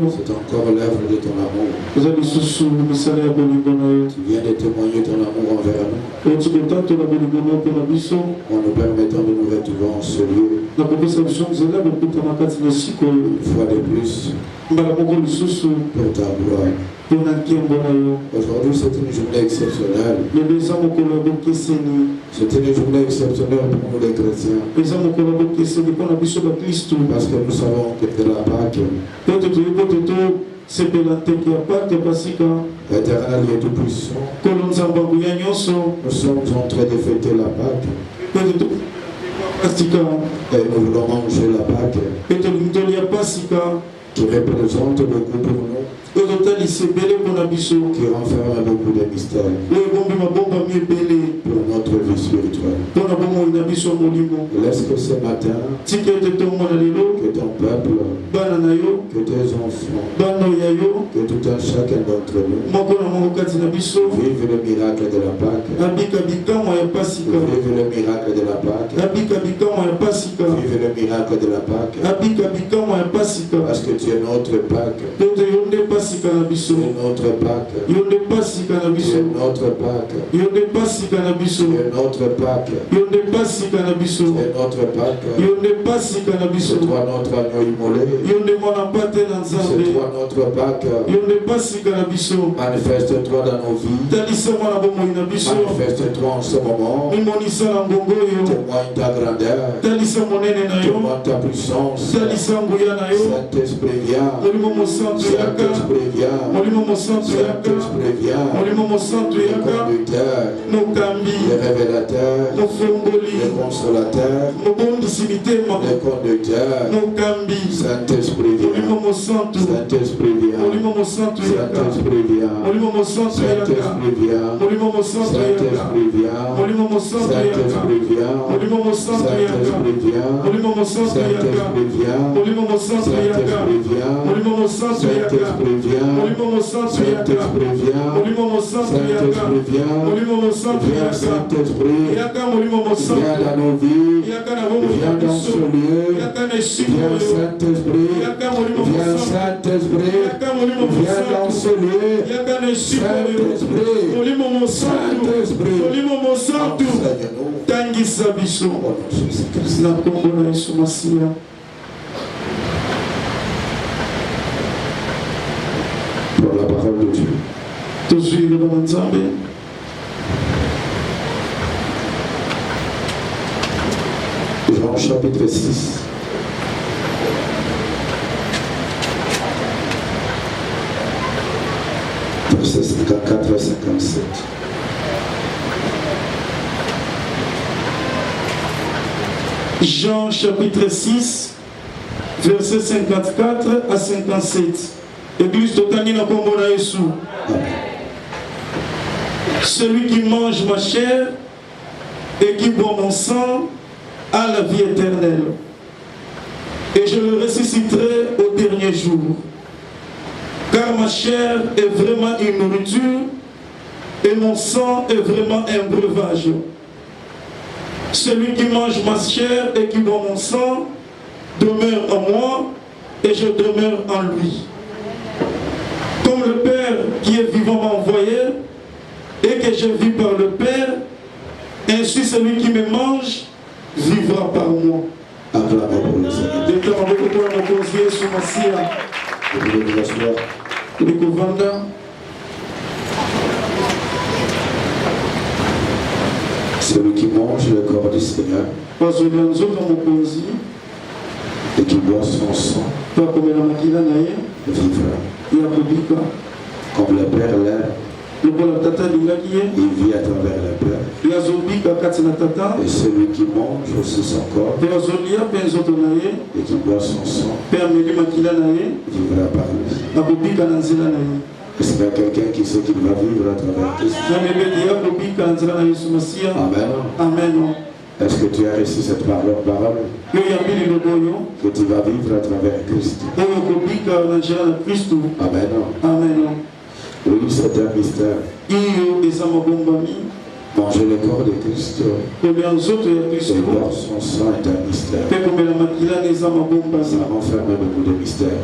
C'est encore l'œuvre de ton amour. Tu viens de témoigner ton amour envers nous. En nous permettant de nous retrouver en ce lieu. Une fois de plus. Pour ta gloire. Aujourd'hui, c'est une journée exceptionnelle. C'est une journée exceptionnelle pour nous les chrétiens. Parce que nous savons que de la Pâque, l'Éternel est tout puissant. Nous sommes en train de fêter la Pâque. Et nous voulons manger la Pâque. Qui représente beaucoup pour nous. Qui renferme beaucoup de mystères. Pour notre vie spirituelle. Laisse que ce matin, que ton peuple, que tes enfants, que tout un chacun d'entre nous vive le miracle de la Pâque. Vive le miracle de la Pâque. Vive le miracle de la Pâque. Parce que tu es notre Pâque. Tu es notre Pâque. Tu es notre Pâque. Tu es notre Pâque. Tu es notre Pâque. C'est toi notre agneau immolé. C'est toi notre Pâque. Manifeste-toi dans nos vies. Manifeste-toi en ce moment. Témoigne ta grandeur. Témoigne ta puissance. Saint-Esprit viens. Saint-Esprit viens. Saint-Esprit viens. Le conducteur. Le révélateur. Le consolateur. Le conducteur. Saint-Esprit viens. Saint-Esprit viens. Saint-Esprit viens. Saint-Esprit viens. Saint-Esprit viens. Saint-Esprit viens. Saint-Esprit viens. Saint-Esprit viens. Saint-Esprit viens. Saint-Esprit viens. Saint-Esprit viens. Saint-Esprit viens. Viens Saint-Esprit. Viens dans nos vies. Viens dans ce lieu. Viens Saint-Esprit. Viens Saint-Esprit. Viens dans ce lieu. Saint-Esprit. Saint-Esprit. Enseigne-nous. Pour la parole de Dieu. Jean chapitre 6. Versets 54 à 57. Jean chapitre 6, versets 54 à 57. Église Totani na kombo na Yesu. Celui qui mange ma chair et qui boit mon sang a la vie éternelle. Et je le ressusciterai au dernier jour. Car ma chair est vraiment une nourriture et mon sang est vraiment un breuvage. Celui qui mange ma chair et qui boit mon sang demeure en moi et je demeure en lui. Comme le Père qui est vivant m'a envoyé et que je vis par le Père, ainsi celui qui me mange vivra par moi. Acclamez pour le Seigneur. Vous pouvez vous asseoir. Celui qui mange le corps du Seigneur et qui boit son sang vivra. Comme le Père l'aime, il vit à travers le Père. Et celui qui mange aussi son corps et qui boit son sang vivra par lui. Est-ce qu'il y a quelqu'un qui sait qu'il va vivre à travers Christ? Amen. Amen. Est-ce que tu as reçu cette parole? Que tu vas vivre à travers Christ. Amen. Amen. Oui, c'est un mystère. Manger le corps de Christ et boire son sang est un mystère. Ça renferme beaucoup de mystères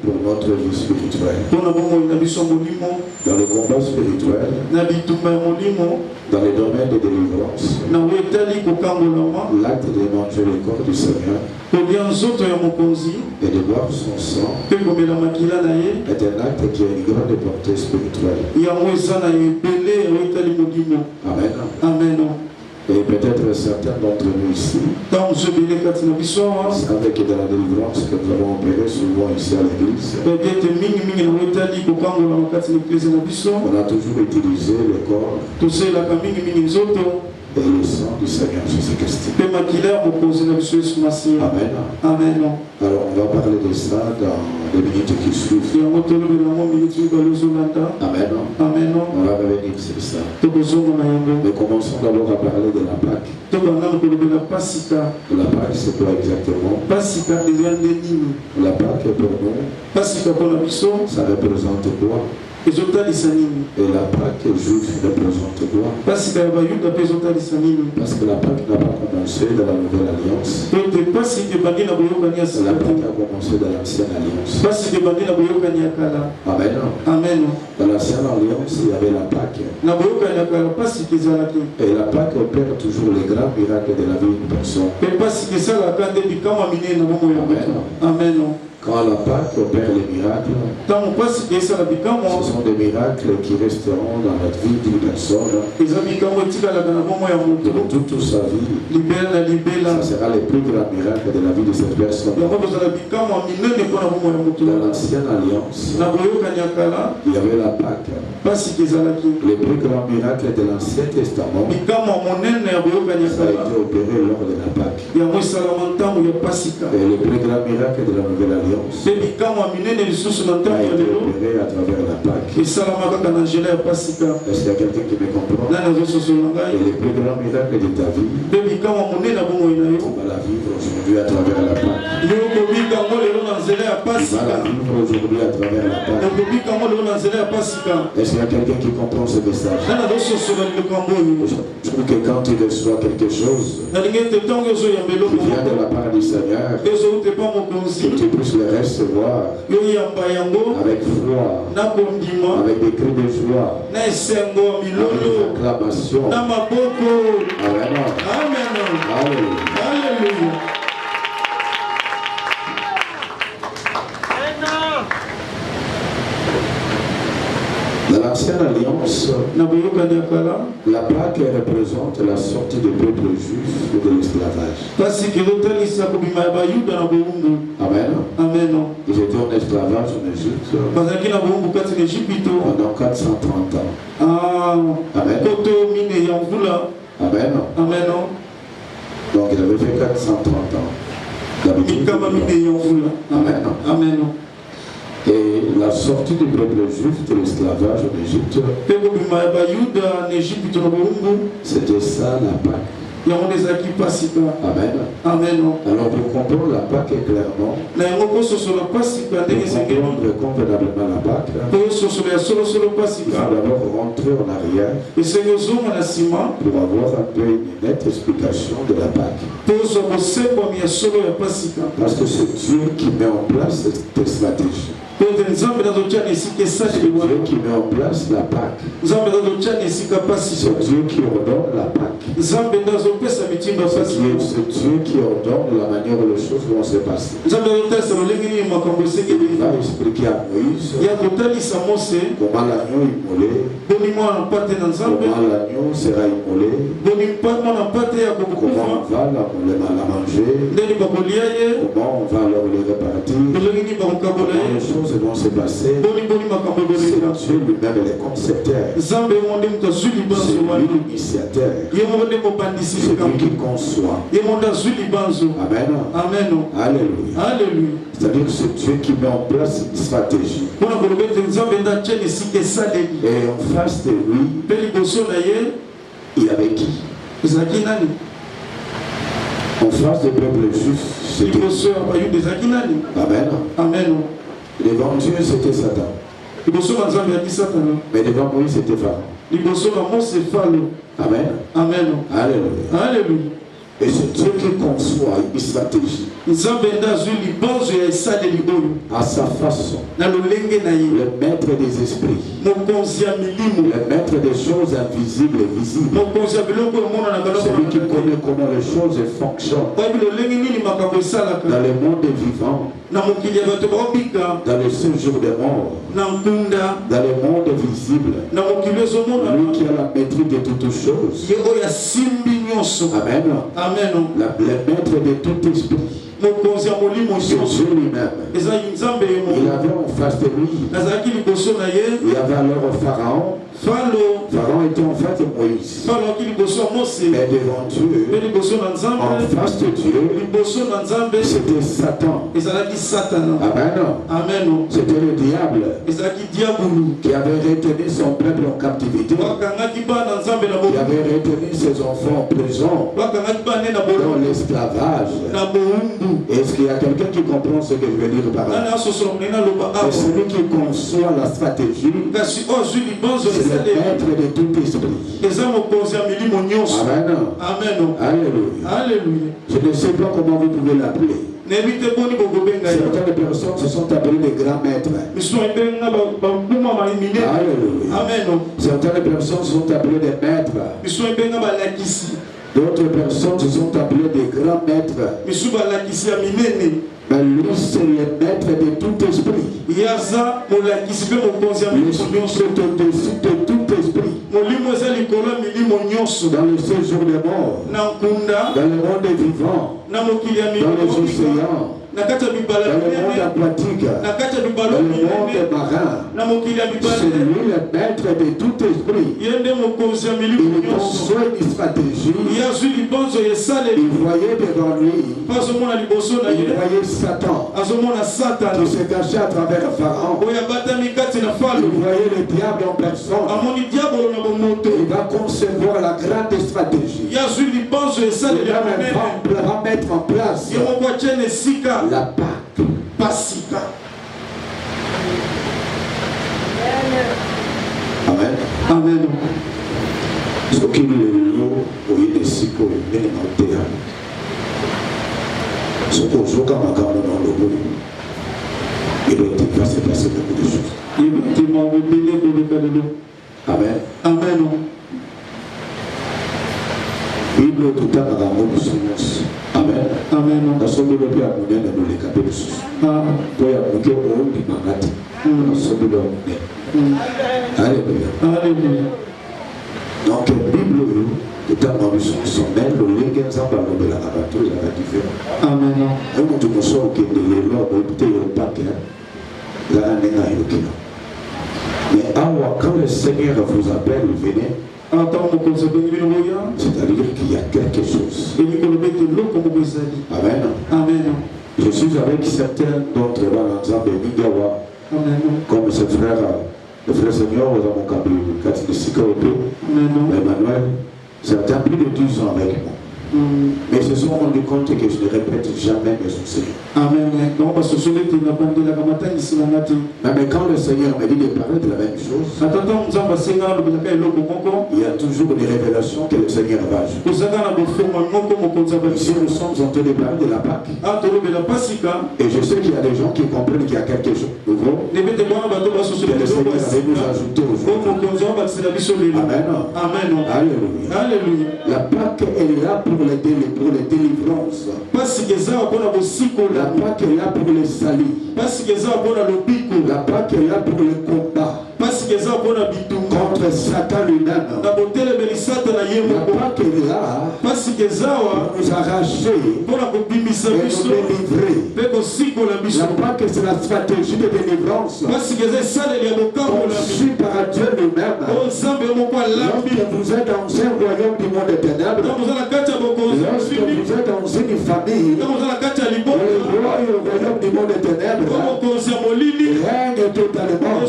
pour notre vie spirituelle. Dans le combat spirituel, dans les domaines de délivrance, l'acte de manger le corps du Seigneur et de boire son sang est un acte qui a une grande portée spirituelle. Amen. Amen. Et peut-être certains d'entre nous ici savent que dans la délivrance que nous avons opéré souvent ici à l'église, on a toujours utilisé le corps et le sang du Seigneur Jésus-Christ. Amen. Amen. Alors on va parler de ça dans les minutes qui suivent. Amen. Amen. On va revenir sur ça. Mais commençons d'abord à parler de la Pâque. De la Pâque, c'est quoi exactement? La Pâque pour nous, ça représente quoi? Et la Pâque juive représente quoi? Parce que la Pâque n'a pas commencé dans la Nouvelle Alliance. La Pâque a commencé dans l'Ancienne Alliance. Amen. Amen. Dans l'Ancienne Alliance, il y avait la Pâque. Et la Pâque opère toujours les grands miracles de la vie d'une personne. Amen. Quand la Pâque opère les miracles, ce sont des miracles qui resteront dans la vie d'une personne pour toute sa vie. Ça sera les plus grands miracles de la vie de cette personne. Dans l'Ancienne Alliance, il y avait la Pâque. Les plus grands miracles de l'Ancien Testament, ça a été opéré lors de la Pâque. Et les plus grands miracles de la Nouvelle Alliance a été opéré à travers la Pâque. Est-ce qu'il y a quelqu'un qui me comprend? Et les plus grands miracles de ta vie, on va la vivre aujourd'hui à travers la Pâque. On va la vivre aujourd'hui à travers la Pâque. Est-ce qu'il y a quelqu'un qui comprend ce message? Je trouve que quand tu reçois quelque chose qui vient de la part du Seigneur, que tu puisses le recevoir avec foi, avec des cris de joie, avec des acclamations. Amen. Alléluia. Dans l'Ancienne Alliance, la Pâque représente la sortie du peuple juif de l'esclavage. Amen. Ils étaient en esclavage en Égypte pendant 430 ans. Amen. Amen. Donc il avait fait 430 ans. Amen. Et la sortie du peuple juif de l'esclavage en Égypte, c'était ça la Pâque. Amen. Alors pour comprendre la Pâque clairement, pour comprendre convenablement la Pâque, il faut d'abord rentrer en arrière pour avoir un peu une nette explication de la Pâque. Parce que c'est Dieu qui met en place cette stratégie. C'est Dieu qui met en place la Pâque. C'est Dieu qui ordonne la Pâque. C'est Dieu qui ordonne la manière dont les choses vont se passer. Il va expliquer à Moïse comment l'agneau immolé, comment l'agneau sera immolé, comment on va la manger, comment on va leur le répartir, comment les choses vont se passer. C'est Dieu lui-même le concepteur. C'est lui l'initiateur. C'est lui qui conçoit. Amen. Alléluia. C'est-à-dire que c'est Dieu qui met en place une stratégie. Et en face de lui, il y avait qui? En face du peuple juif, c'était Amen. Devant Dieu, c'était Satan. Mais devant Moïse, c'était Pharaon. Amen. Amen. Alléluia. Alléluia. Et c'est Dieu qui conçoit une stratégie à sa façon. Le maître des esprits, le maître des choses invisibles et visibles, celui qui connaît comment les choses fonctionnent dans le monde des vivants, dans le séjour des morts, dans le monde visible, lui qui a la maîtrise de toutes choses. Amen. Amen. Le maître de tout esprit, Jésus lui-même, il avait en face de lui, il y avait alors Pharaon. Pharaon était en fait Moïse. Mais devant Dieu, en face de Dieu, c'était Satan. Amen. C'était le diable qui avait retenu son peuple en captivité, qui avait retenu ses enfants en prison, dans l'esclavage. Est-ce qu'il y a quelqu'un qui comprend ce que je veux dire par là? C'est celui qui conçoit la stratégie, c'est le maître de tout esprit. Amen. Alléluia. Alléluia. Je ne sais pas comment vous pouvez l'appeler. Certaines personnes se sont appelées des grands maîtres. Alléluia. Amen. Certaines personnes se sont appelées des maîtres. D'autres personnes se sont appelées des grands maîtres. Mais lui, c'est le maître de tout esprit. Le Christ est au-dessus de tout esprit. Dans le séjour des morts, dans le monde vivant, dans les océans, dans le monde aquatique, dans le monde marin, c'est lui le maître de tout esprit. Il conçoit une stratégie. Il voyait devant lui, il voyait Satan qui se cachait à travers Pharaon. Il voyait le diable en personne. Il va concevoir la grande stratégie. Il va mettre en place la Pâque. Pasika. Amen. Amen. Ce qui nous est au Yesiko, il est en terre. Ce qu'on joue comme un gamin dans le bout, il va se passer beaucoup de choses. Amen. Amen. Bible tout à l'heure dans silence. Amen. Amen. Dans son milieu, il y a moyen de nous les caper de sous. Il y a moyen de nous les magater. Dans son milieu, alléluia. Alléluia. Donc, la Bible, tout à l'heure, son mail, le lien qui est en bas de la rabatou, il a différent. Amen. Et quand tu me sors que les lois, peut-être, il n'y a pas qu'un. Là, il n'y a pas qu'un. Mais quand le Seigneur vous appelle, venez. C'est-à-dire qu'il y a quelque chose. Amen. Amen. Je suis avec certains d'entre eux dans l'ensemble de Migawa, comme ce frère, le frère Seigneur, vous avez mon cabine, Katinisika Ope, Emmanuel, certains plus de 12 ans avec moi. Mais ils se sont rendus compte que je ne répète jamais mes enseignements. Amen. Mais quand le Seigneur m'a dit de parler de la même chose, il y a toujours des révélations que le Seigneur va ajouter. Ici, nous sommes en train de parler de la Pâque. Et je sais qu'il y a des gens qui comprennent qu'il y a quelque chose de nouveau que le Seigneur va nous ajouter aujourd'hui. Amen. Alléluia. Alléluia. La Pâque est là pour les délivrances. La Pâque est là pour les salis. La Pâque est là pour le combat contre Satan lui-même. La Pâque est là pour nous arracher et nous délivrer. La Pâque, c'est la stratégie de délivrance conçue par Dieu lui-même. Lorsque vous êtes dans un royaume du monde des ténèbres, lorsque vous êtes dans une famille, le royaume du monde des ténèbres règne totalement.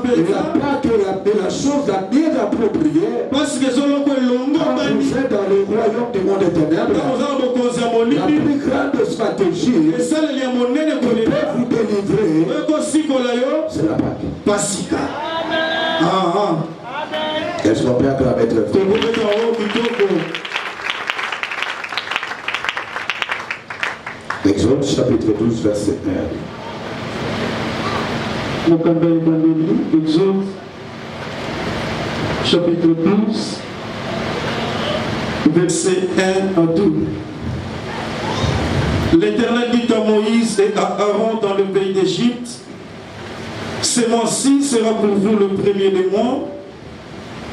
Et la Pâque est la chose la mieux appropriée. Quand vous êtes dans le royaume du monde des ténèbres, la plus grande stratégie qui peut vous délivrer, c'est la Pâque. Pasika. Est-ce qu'on peut acclamer très fort? Exode chapitre 12, verset 1. Exode chapitre 12, verset 1 à 2. L'Éternel dit à Moïse et à Aaron dans le pays d'Égypte, ce mois-ci sera pour vous le premier des mois,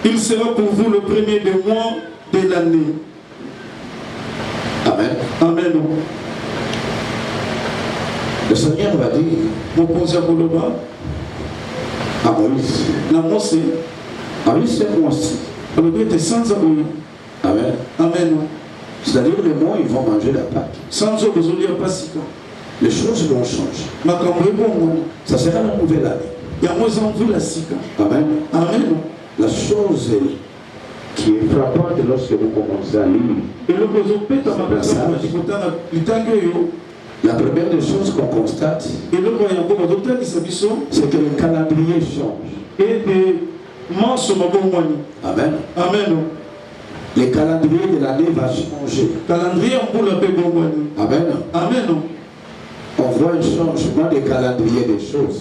il sera pour vous le premier des mois de l'année. Amen. Amen. Le Seigneur va dire à Moïse, ce mois-ci. Amen. Amen. C'est-à-dire les mois, ils vont manger la Pâque. Les choses vont changer. Ça sera la nouvelle année. Amen. Amen. La chose qui est frappante lorsque vous commencez à lire, la première des choses qu'on constate, c'est que le calendrier change. Amen. Amen. Le calendrier de l'année va changer. Amen. Amen. On voit un changement de calendrier des choses.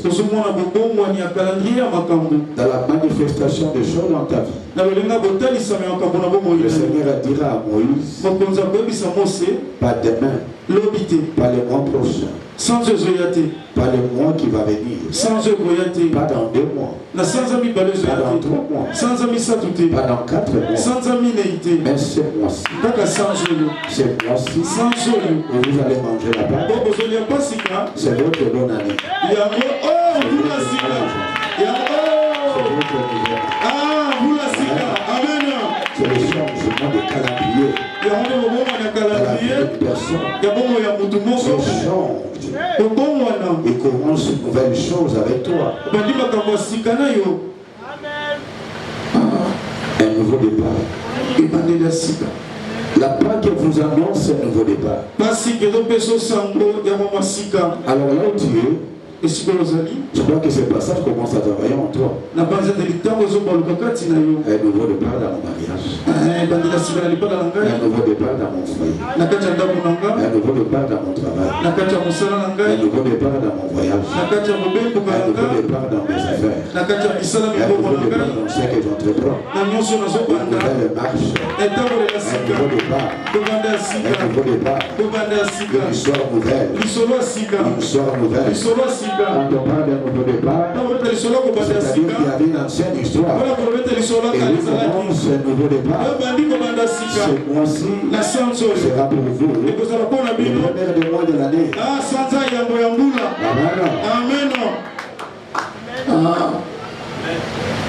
Dans la manifestation des choses dans ta vie. Le Seigneur dira à Moïse, pas demain, pas le mois prochain, pas le mois qui va venir, pas dans 2 mois, pas dans 3 mois, pas dans 4 mois, mais ce mois-ci, vous allez manger la Pâque. C'est votre bonne année. C'est votre c'est le changement de calendrier. La vie de personne se change et commence une nouvelle chose avec toi. Un nouveau départ. La Pâque vous annonce un nouveau départ. Alors là où tu es, je crois que ce passage commence à travailler en toi. Un nouveau départ dans mon mariage. Un nouveau départ dans mon foyer. Un nouveau départ dans mon travail. Un nouveau départ dans mon voyage. Un nouveau départ dans mes affaires. Un nouveau départ dans ce que j'entreprends. Une nouvelle marche. Un nouveau départ. Un nouveau départ. Une histoire nouvelle. Une histoire nouvelle. Quand on parle d'un nouveau départ, c'est-à-dire qu'il y avait une ancienne histoire. Et lui commence un nouveau départ. Ce mois-ci sera pour vous le premier des mois de l'année. Amen.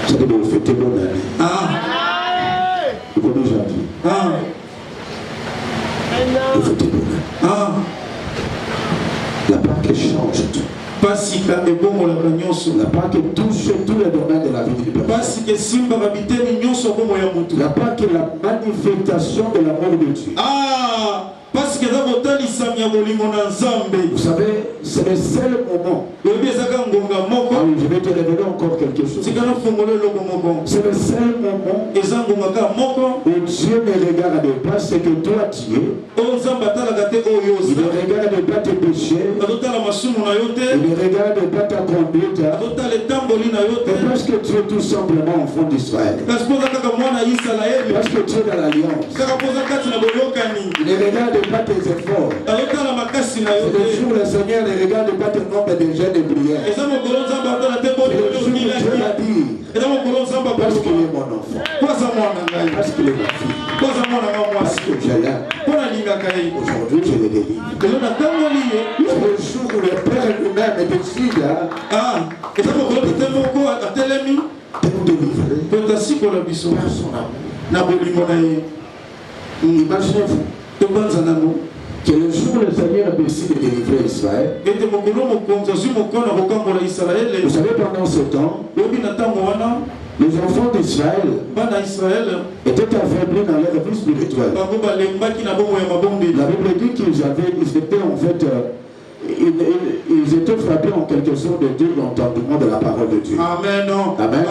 C'est-à-dire que vous fêtez bonne année. Vous pouvez janvier. Vous fêtez bonne année. La Pâque change tout. La Pâque touche tous les domaines de la vie du personne. La Pâque est la manifestation de l'amour de Dieu. Vous savez, c'est le seul moment. Je vais te révéler encore quelque chose. C'est le seul moment où Dieu ne regarde pas ce que toi tu es. Il ne regarde pas tes péchés. Il ne regarde pas ta conduite. Parce que tu es tout simplement enfant d'Israël. Parce que tu es dans l'alliance. Il ne regarde pas tes efforts. C'est le jour où le Seigneur ne regarde pas tes nombres de jeûnes et prières. C'est le jour où Dieu l'a dit. Parce qu'il est mon enfant. Parce qu'il est ma fille. Parce que je l'aime. Aujourd'hui je le délivre. C'est le jour où le Père lui-même décide de nous délivrer par son amour. Imaginez-vous que le jour où le Seigneur décide de délivrer Israël, vous savez, pendant ce temps, les enfants d'Israël étaient affaiblis dans leur vie spirituelle. La Bible dit qu'ils étaient en fait ils étaient frappés en quelque sorte de dire l'entendement de la parole de Dieu. Amen. Amen.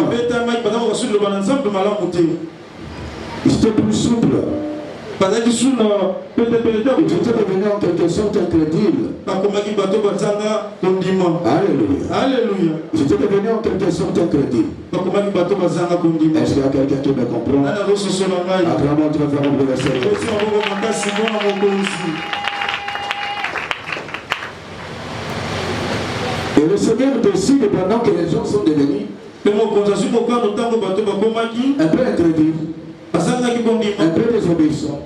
Ils étaient plus souples. Ils étaient devenus en quelque sorte incrédules. Alléluia. Ils étaient devenus en quelque sorte incrédules. Est-ce qu'il y a quelqu'un qui me comprend? Acclamons très fort pour le Seigneur. Et le Seigneur décide pendant que les gens sont devenus un peu incrédules, un peu désobéissants.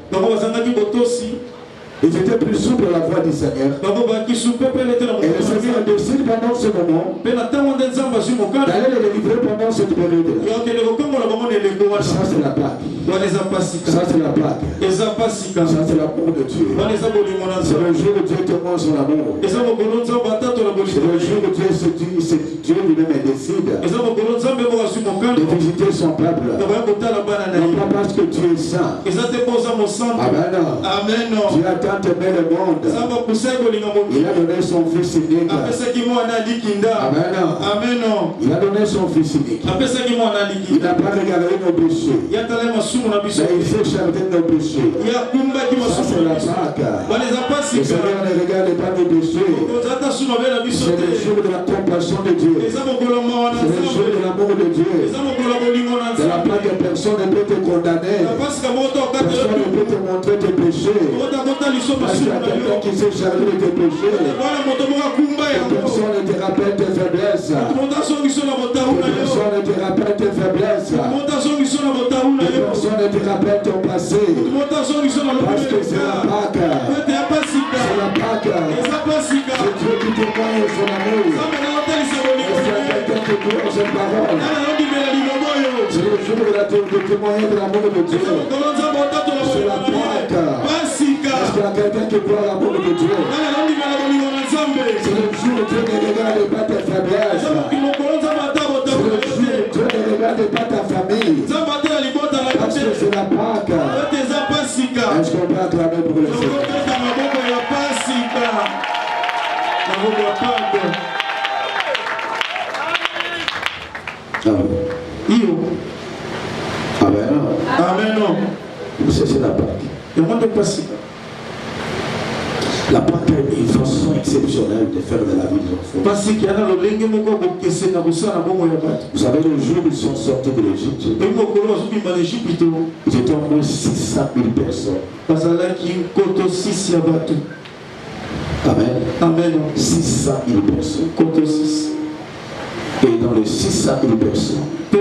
Ils étaient plus souples à la voix du Seigneur. Et le Seigneur décide pendant ce moment d'aller les délivrer pendant cette période-là. Ça c'est la plaque. Ça c'est la plaque. Ça c'est l'amour de Dieu. C'est le jour où Dieu témoigne son amour. C'est le jour où Dieu lui-même décide de visiter son peuple. Non pas parce que Dieu est saint. Amen. Dieu attend aimé le monde. Il a donné son fils unique. Amen. Il a donné son fils unique. Il n'a pas regardé nos péchés, mais il s'est chargé de nos péchés. Ça c'est la Pâque. Le Seigneur ne regarde pas nos péchés. C'est le jour de la compassion de Dieu. C'est le jour de l'amour de Dieu. De la part que personne ne peut te condamner. Personne ne peut te montrer tes péchés. Parce qu'il y a quelqu'un qui s'est chargé de tes péchés. Personne ne te rappelle tes faiblesses. Personne ne te rappelle tes faiblesses. Personne ne te rappelle ton passé. Parce que c'est la Pâque. C'est la Pâque. C'est Dieu qui témoigne son amour. Est-ce qu'il y a quelqu'un qui croit cette parole? C'est le jour de témoigner de l'amour de Dieu. C'est la Pâque. Est-ce qu'il y a quelqu'un qui croit l'amour de Dieu? C'est le jour où Dieu ne regarde pas tes faiblesses. C'est le jour où Dieu ne regarde pas ta famille. Parce que c'est la Pâque. Est-ce qu'on peut acclamer pour le Seigneur? Amen. C'est la Pâque. La Pâque est une façon exceptionnelle de faire de la vie des enfants. Vous savez, le jour où ils sont sortis de l'Égypte, ils étaient au moins 600 000 personnes. Amen. 600 000 personnes. Et dans les 600 000 personnes, il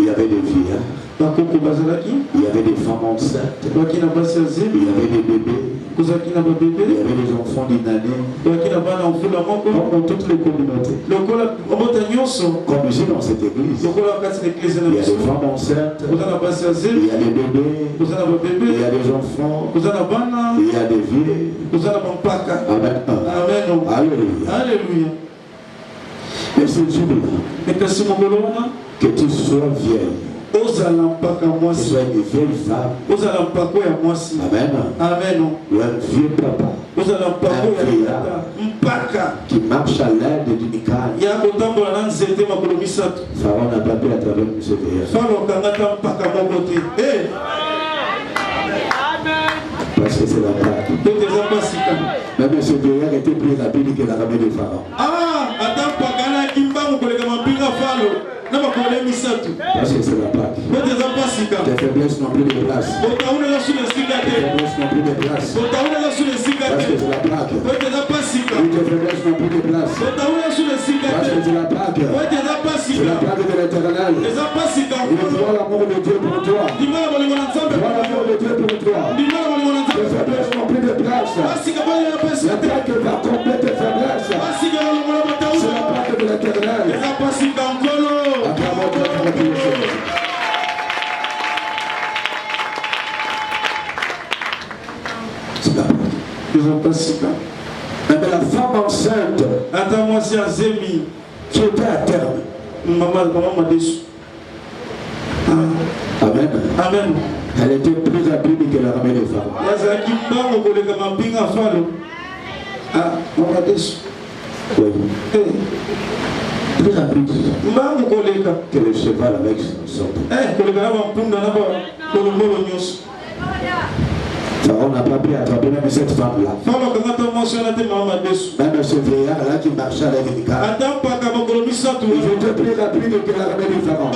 y avait des vieillards. Il y avait des femmes enceintes. Il y avait des bébés. Il y avait des enfants d'une année. Comme dans toutes les communautés. Comme ici dans cette église. Il y a des femmes enceintes. Il y a des bébés. Il y a des enfants. Il y a des vieux. Amen. Alléluia. Mais c'est Dieu que tu sois vieille. Que tu sois une vieille femme. Amen. Ou un vieux papa. Un vieillard qui marche à l'aide d'une canne. Pharaon n'a pas pu attraper ce vieillard. Parce que c'est la Pâque. Même ce vieillard était plus rapide que l'armée de Pharaon. Parce que c'est la Pâque. Tes faiblesses n'ont plus de place. Tes faiblesses n'ont plus de place. Parce que c'est la Pâque. Tes faiblesses n'ont plus de place. Parce que c'est la Pâque. C'est la Pâque de l'Éternel. Il voit l'amour de Dieu pour toi. Il voit l'amour de Dieu pour toi. Tes faiblesses n'ont plus de place. La Pâque va combler tes faiblesses. C'est la Pâque de l'Éternel. Mais la femme enceinte qui était à terme. Amen. Elle était plus rapide que l'armée des femmes. Ah, maman déçu. Oui. Très rapide. Maman collègue. Que le cheval avec son. Collègue, on va prendre On n'a pas pu attraper même cette femme-là. Même ce vieillard-là qui marchait avec une canne. Je te prie rapide que la ramène du pharaon.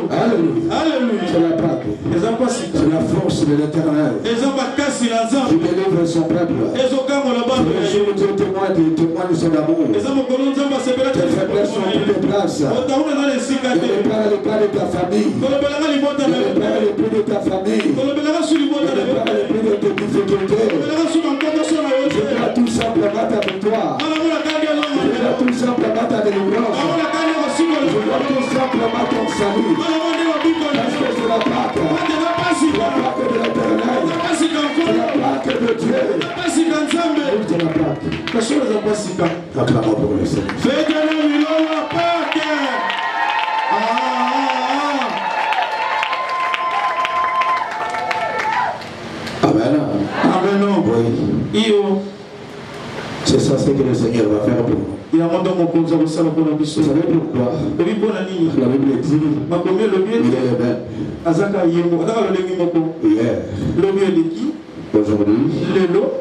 Alléluia. C'est la Pâque. C'est la force de l'Éternel qui délivre son peuple. Je suis témoin de son amour. Tes faiblesses sont toutes les places. Il ne parle pas de ta famille. Il ne parle plus de ta famille. Je ne parle plus de tes difficultés. Je dois tout simplement ta victoire. Je dois tout simplement ta délivrance. Je dois tout simplement ton salut. Parce que c'est la Pâque. C'est la Pâque de l'Éternel. C'est la Pâque de Dieu. C'est la Pâque. Acclamons pour le Seigneur. Amen. Amen. Oui. C'est ça ce que le Seigneur va faire pour nous. Vous savez pourquoi? La Bible dit il est le même. Hier, aujourd'hui,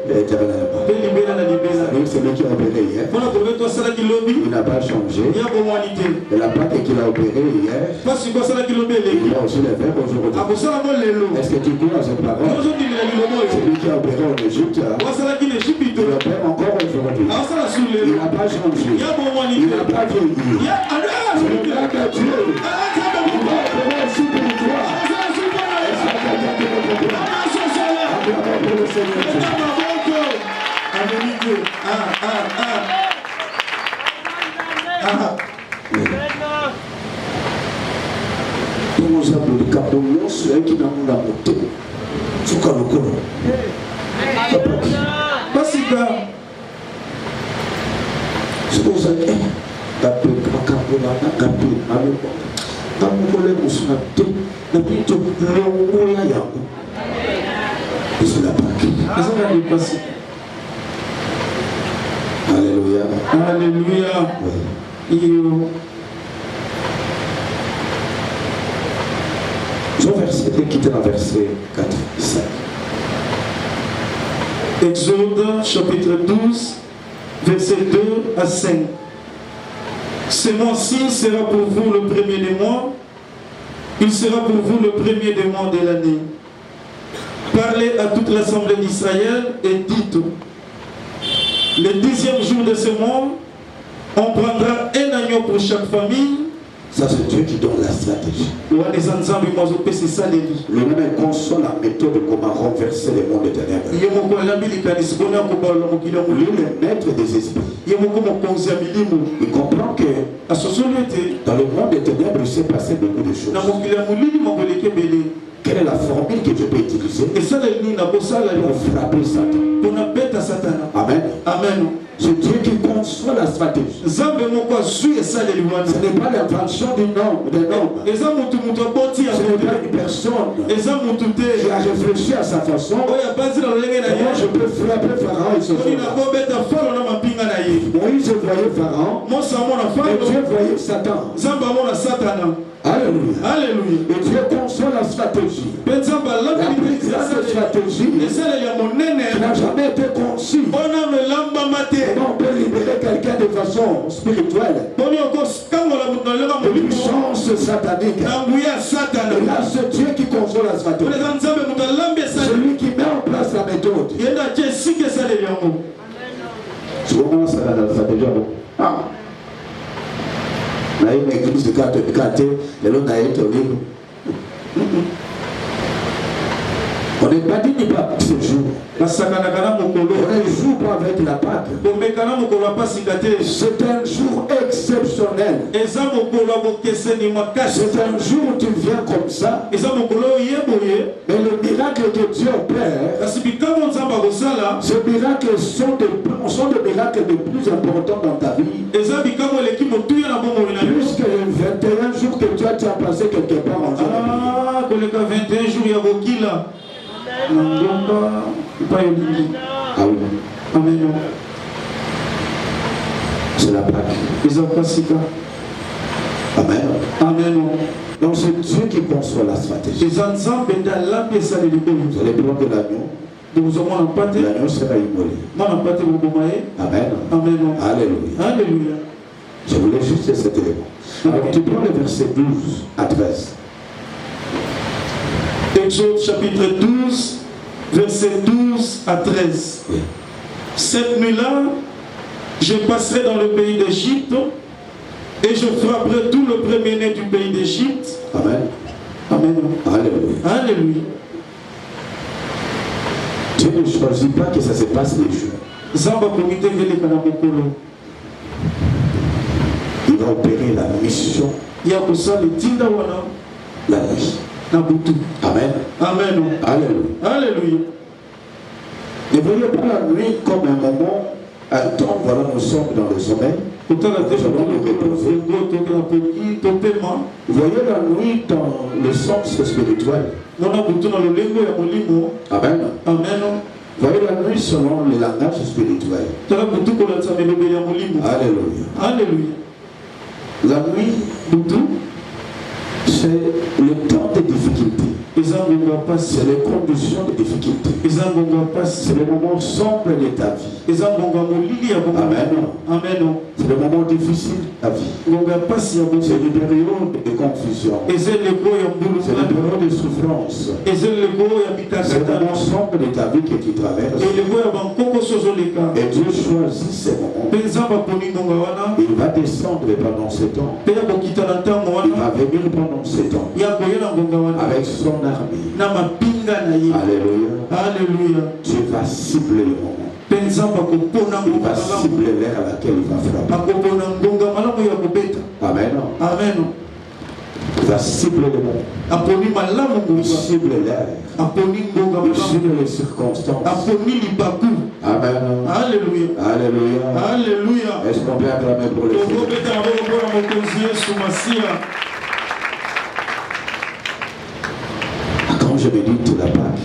éternellement. C'est lui qui a opéré hier. Il n'a pas changé. Et la Pâque qu'il a opéré hier, il a aussi le verbe aujourd'hui. Est-ce que tu crois à cette parole? C'est lui qui a opéré en Égypte. Il opère encore aujourd'hui. Il n'a pas changé. Il n'a pas vieilli. C'est le même Dieu. Il va opérer aussi pour toi. Est-ce que quelqu'un qui me comprend? Pour le Seigneur Jésus. Nous avons le capot, ceux qui n'ont pas monté. Sous le colo. Parce que c'est pour ça que tapé capot là, capé avec dans mon collègue on se fait depuis tout le là ya. C'est la Pâque. Alléluia. Alléluia. Oui. Je vais quitter la verset 4 et 5. Exode chapitre 12, verset 2 à 5. Ce mois-ci sera pour vous le premier des mois. Il sera pour vous le premier des mois de l'année. Parlez à toute l'assemblée d'Israël et dites: le 10e jour de ce mois, on prendra un agneau pour chaque famille. Ça, c'est Dieu qui donne la stratégie. Le même console la méthode comment renverser les mondes des ténèbres. Lui, le maître des esprits. Il comprend que dans le monde des ténèbres, il s'est passé beaucoup de choses. Quelle est la formule que Dieu peut utiliser pour frapper Satan? Amen. Amen. C'est Dieu qui conçoit la stratégie. Ce n'est pas l'invention d'un homme. Ce n'est pas une personne qui a réfléchi à sa façon. Comment je peux frapper Pharaon et ce jour-là? Moïse voyait Pharaon et Dieu voyait Satan. Alléluia. Alléluia. Et Dieu conçoit la stratégie. La plus grande stratégie qui n'a jamais été conçue. Comment on peut libérer quelqu'un de façon spirituelle de puissance satanique. Et là, c'est Dieu qui conçoit la stratégie. Celui qui met en place la méthode. Tu commences à la stratégie. On a une église de quartier, et l'on a été au livre. On n'est pas dit pas ce jour. On ne joue pas avec la Pâque. C'est un jour exceptionnel. C'est un jour où tu viens comme ça. Mais le miracle que Dieu opère, ce miracle sont des miracles de plus importants dans ta vie. Plus que les 21 jours que tu as passé quelque part en jour. Ah, que les 21 jours, il y a beaucoup là. Ah oui. Amen. C'est la Pâque. Amen. Amen. Donc c'est Dieu qui conçoit la stratégie. Vous allez prendre l'agneau. L'agneau sera immolé. Amen. Amen. Alléluia. Alléluia. Je voulais juste cet élément. Alors tu prends le verset 12 à 13. Exode chapitre 12, verset 12 à 13. Oui. Cette nuit-là, je passerai dans le pays d'Égypte et je frapperai tout le premier-né du pays d'Égypte. Amen. Amen. Alléluia. Alléluia. Dieu ne choisit pas que ça se passe les jours. Il va opérer la mission la nuit. Amen. Amen. Alléluia. Alléluia. Ne voyez pas la nuit comme un moment, un temps, voilà, nous sommes dans le sommeil. Vous voyez la nuit dans le sens spirituel. Amen. Amen. Vous voyez la nuit selon le langage spirituel. Alléluia. Alléluia. La nuit, c'est le temps de difficulté. C'est les conditions de difficulté. C'est le moment sombre de ta vie. Amen. Amen. C'est le moment difficile de ta vie. C'est une période de confusion. C'est une période de souffrance. C'est le moment sombre de ta vie que tu traverses. Et Dieu choisit ces moments. Il va descendre pendant ce temps. Il va venir pendant ce temps. Avec son armée. Alléluia. Alléluia. Dieu va cibler le moment. Il va cibler l'air à laquelle il va frapper. Amen. Amen. Il va cibler le moment. Il cible l'air. Il cible les circonstances. Amen. Alléluia. Alléluia. Alléluia. Est-ce qu'on peut acclamer pour le Seigneur? Quand je médite la Pâque,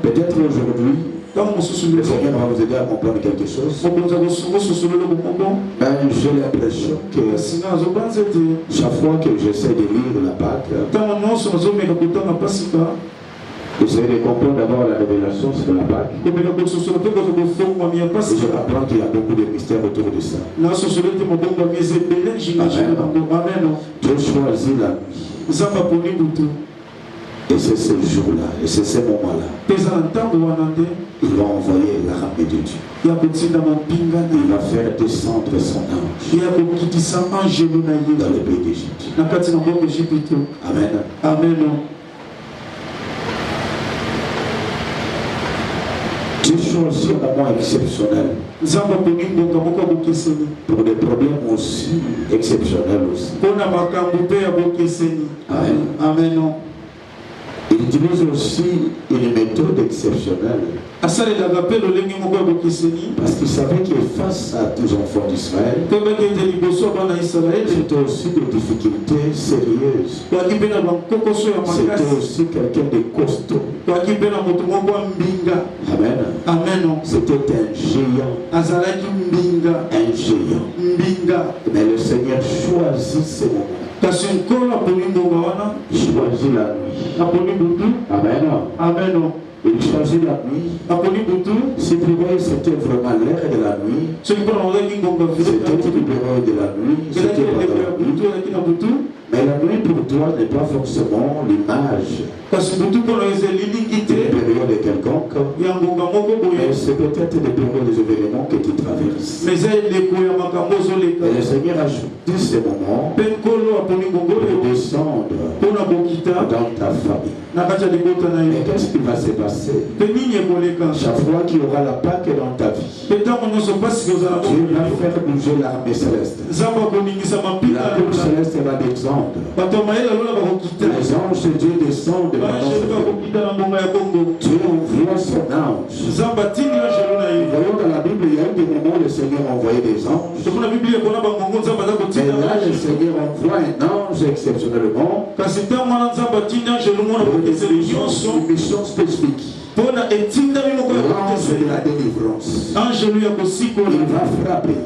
peut-être aujourd'hui, le Seigneur va vous aider à comprendre quelque chose. Ben, j'ai l'impression que chaque fois que j'essaie de lire la Pâque, j'essaie de comprendre d'abord la révélation sur la Pâque. Et je comprends qu'il y a beaucoup de mystères autour de ça. Amen. Dieu choisit la nuit. Et c'est ce jour-là, et c'est ce moment-là. Il va envoyer l'armée de Dieu. Il va faire descendre son ange dans le pays d'Égypte. Amen. Amen. Dieu choisit un moment exceptionnel. Pour des problèmes aussi exceptionnels aussi. Amen. Amen. Il utilise aussi une méthode exceptionnelle. Parce qu'il savait que face à tous les enfants d'Israël, c'était aussi des difficultés sérieuses. C'était aussi quelqu'un de costaud. Amen. Amen. C'était un géant. Un géant. Mais le Seigneur choisit ces moments. Il choisit la nuit. Amen. Amen. Il choisit la nuit. Si tu voyais, c'était vraiment l'air de la nuit. C'était le bureau de la nuit. C'était pas la nuit. Mais la nuit pour toi n'est pas forcément l'image. Des périodes de quelconque. Mais c'est peut-être des périodes des événements que tu traverses. Et le Seigneur a choisi ces moments pour descendre dans ta famille. Et qu'est-ce qui va se passer? Chaque fois qu'il y aura la Pâque dans ta vie, Dieu va faire bouger l'armée céleste. L'armée céleste va descendre. Les anges de Dieu descendent Dieu envoie son ange. Voyons dans la Bible, il y a eu des moments où le Seigneur envoyait des anges. Mais là, le Seigneur envoie un ange exceptionnellement. Une mission spécifique. L'ange de la délivrance. Il va frapper.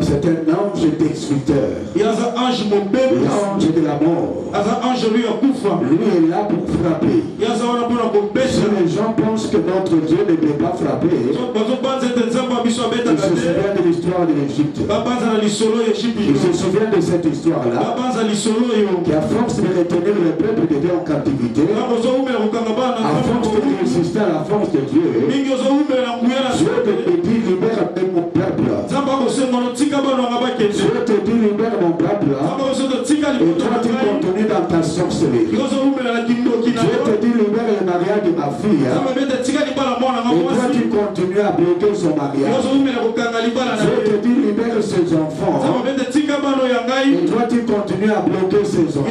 C'est un ange destructeur. L'ange de la mort. Lui est là pour frapper. Si les gens pensent que notre Dieu ne peut pas frapper, ils se souviennent de l'histoire de l'Égypte. Ils se souviennent de cette histoire-là, qui à force de retenir le peuple de Dieu en captivité, à force de résister à la force de Dieu, Dieu te dit libère mon peuple. Dieu te dit libère mon peuple. Et toi tu continues dans ta sorcellerie. Dieu te dit libère le mariage de ma fille. Et toi tu continues à bloquer son mariage. Dieu te dit libère ses enfants. Et toi tu continues à bloquer ses enfants.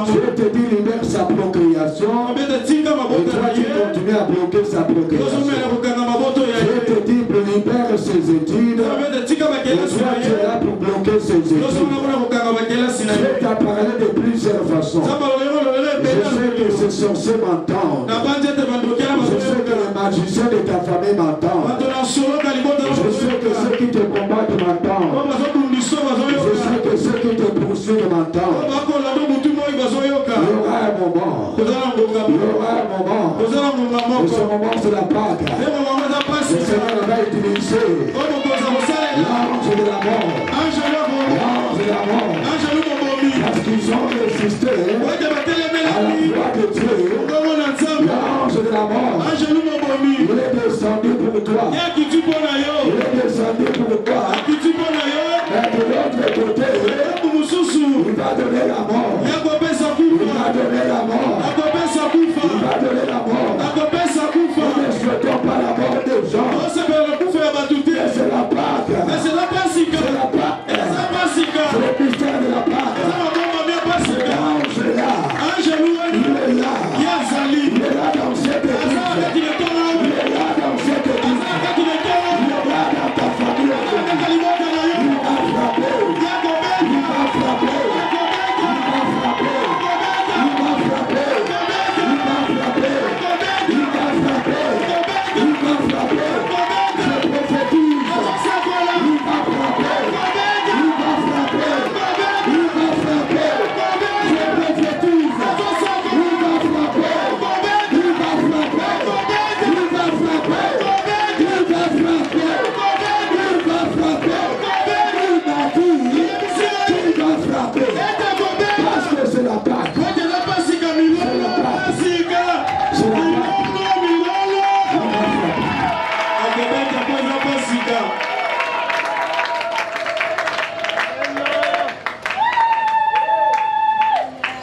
Dieu te dit libère sa procréation. Et toi tu continues à bloquer sa procréation. Dieu te dit libère ses études. Et toi tu es là pour bloquer ses études. Dieu t'a parlé de plusieurs façons. Je sais que ces sorciers m'entendent. Je sais que les magiciens de ta famille m'entendent. Je sais que ceux qui te combattent m'entendent. Je sais que ceux qui te poursuivent m'entendent. Il y aura un moment. Il y aura un moment. Et ce moment c'est la Pâque. Le Seigneur va utiliser l'ange de la mort. L'ange de la mort. Parce qu'ils ont résisté à la voix de Dieu. L'ange de la mort. Il est descendu pour toi. Il est descendu pour toi. Mais de l'autre côté, il va donner la mort. Il va donner la mort. Il va donner la mort. Nous ne souhaitons pas la mort des gens. Mais c'est la Pâque. C'est la Pâque. C'est le mystère de la Pâque. C'est l'ange là. Il est là. Il est là dans cette église. Il est là dans cette église. Il est là dans ta famille. Il va frapper. Il va frapper.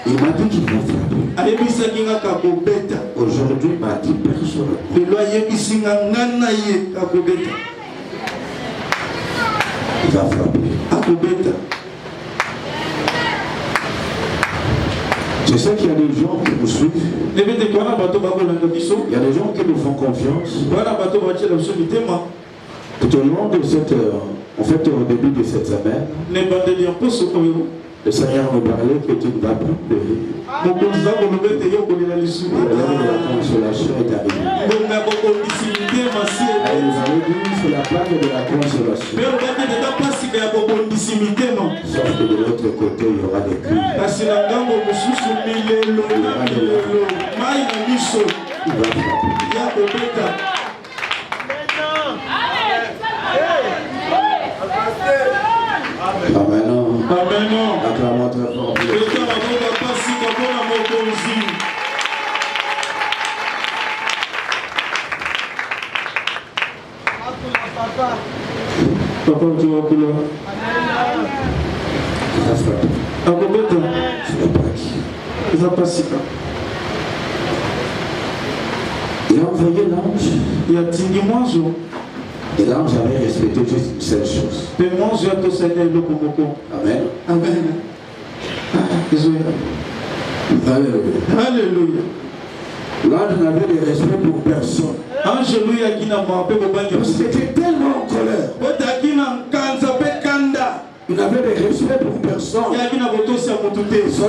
Il m'a dit qu'il va frapper. Aujourd'hui, il m'a dit personne. Il va frapper. Je sais qu'il y a des gens qui nous suivent. Il y a des gens qui nous font confiance. Tout au long de cette heure, en fait au début de cette semaine, le Seigneur nous parlait que tu ne vas plus pleurer. La consolation est arrivée. Il nous avait dit sur la plaque de la consolation. Sauf que de l'autre côté, il y aura des cris. Il va frapper. Amen. Acclamons très fort. Papa, tu vas couler. Il a envoyé l'ange. Il a dit moi. Et l'ange avait respecté juste une seule chose. Amen. Amen. Alléluia. L'ange n'avait de respect pour personne. C'était tellement en colère. Il n'avait de respect pour personne. Son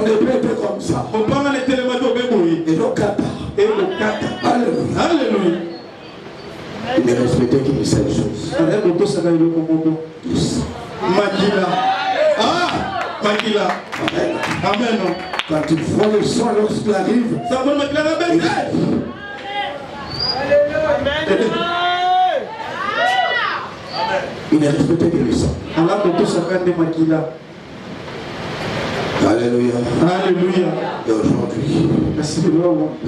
épée était comme ça. Et donc, et le 4. Alléluia. Alléluia. Il ne respectait qu'une seule chose. Makila. Ah, Makila. Amen. Amen. Quand tu vois le sang lorsqu'il arrive, ça va Makila la bête. il ne respectait que le sang. Alléluia. Alléluia. Et aujourd'hui,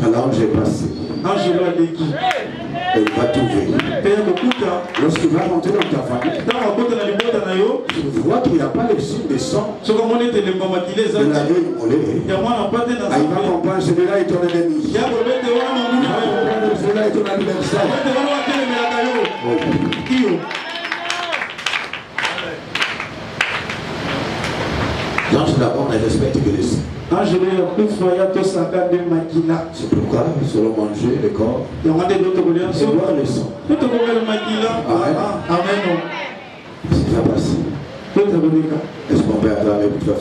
l'ange est passé. Et il va trouver. Lorsqu'il va rentrer dans ta famille, tu vois qu'il n'y a pas le signe de sang de la vieille mollet. Il va comprendre celui-là est ton ennemi. Celui-là est ton adversaire. L'ange d'abord ne respecte que le sang. C'est pourquoi, selon manger le corps, c'est boire le sang. Amen. C'est pas passé. Est-ce qu'on peut acclamer pour toi?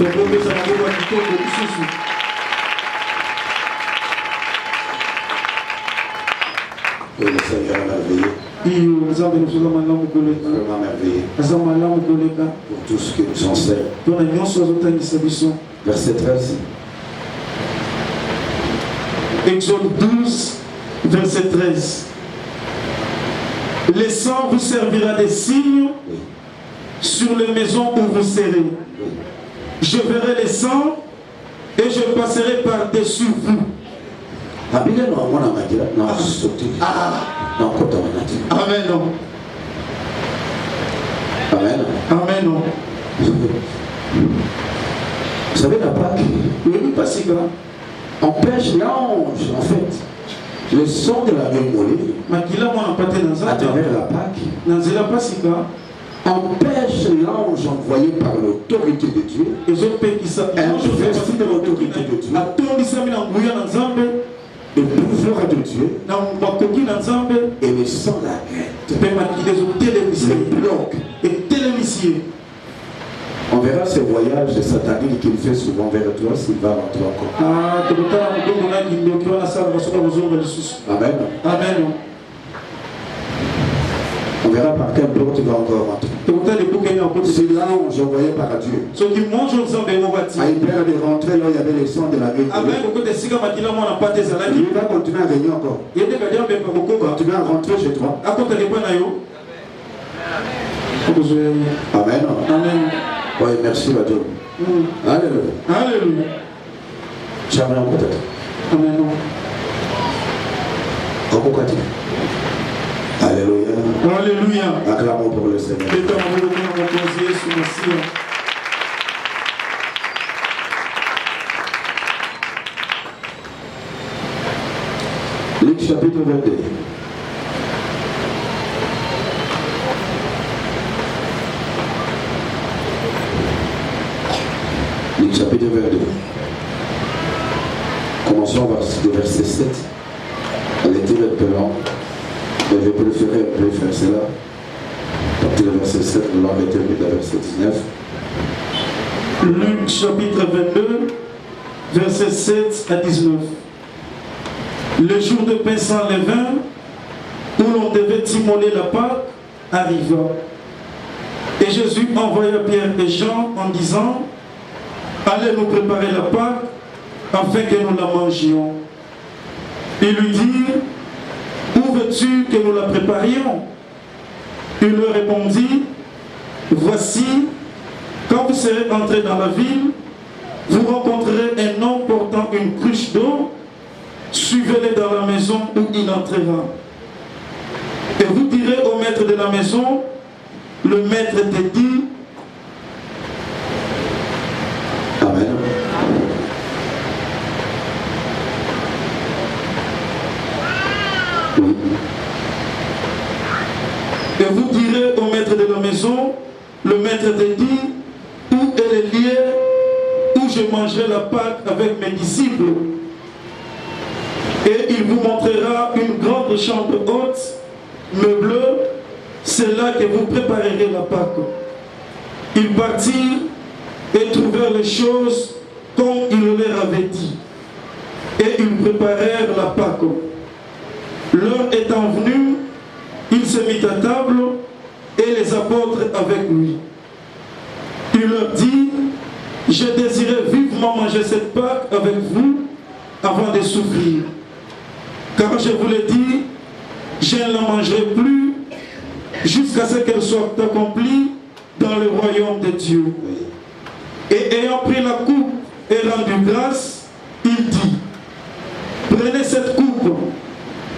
Que le Seigneur est merveilleux. Vraiment merveilleux. Pour tout ce que nous enseigne. Verset 13. Exode 12, verset 13. Le sang vous servira des signes sur les maisons où vous serez. Je verrai les sangs et je passerai par-dessus vous. Amen. Amen. Amen. Vous savez, la Pâque, empêche l'ange, en fait, le son de la vieille mollet à travers la Pâque, empêche l'ange envoyé par l'autorité de Dieu, investi de l'autorité de Dieu, le pouvoir de Dieu, et le sang l'arrête, le bloc. On verra ce voyage de satanique qu'il fait souvent vers toi s'il va rentrer encore. Amen. Amen. On verra par quelle porte il va encore rentrer. C'est l'ange envoyé par Dieu. A eu peur de rentrer là où il y avait les sons de la vie. Il va continuer à régner encore. Continuer à rentrer chez toi. Amen. Amen. Oui, merci à Dieu. Alléluia. Alléluia. Jamais en peut-être. Amen. Alléluia. Alléluia. Acclamons pour le Seigneur. Luc chapitre 22. Luc chapitre 22. Commençons du verset 7. Elle était un peu longue, mais je préférais un peu faire cela. À partir du verset 7, nous l'avons terminé dans le verset 19. Luc chapitre 22, verset 7 à 19. Le jour de pain sans levain, où l'on devait immoler la Pâque, arriva. Et Jésus envoya Pierre et Jean en disant: allez nous préparer la Pâque, afin que nous la mangions. Ils lui dirent: où veux-tu que nous la préparions? Il leur répondit: voici, quand vous serez entrés dans la ville, vous rencontrerez un homme portant une cruche d'eau. Suivez-le dans la maison où il entrera. Et vous direz au maître de la maison: le maître te dit. Amen. Oui. Et vous direz au maître de la maison: le maître te dit, où est le lieu où je mangerai la Pâque avec mes disciples? Et il vous montrera une grande chambre haute, meublée, c'est là que vous préparerez la Pâque. Ils partirent et trouvèrent les choses comme il leur avait dit. et ils préparèrent la Pâque. L'heure étant venue, il se mit à table et les apôtres avec lui. Il leur dit, je désirais vivement manger cette Pâque avec vous avant de souffrir. Car je vous l'ai dit, je ne la mangerai plus jusqu'à ce qu'elle soit accomplie dans le royaume de Dieu. Et ayant pris la coupe et rendu grâce, il dit, prenez cette coupe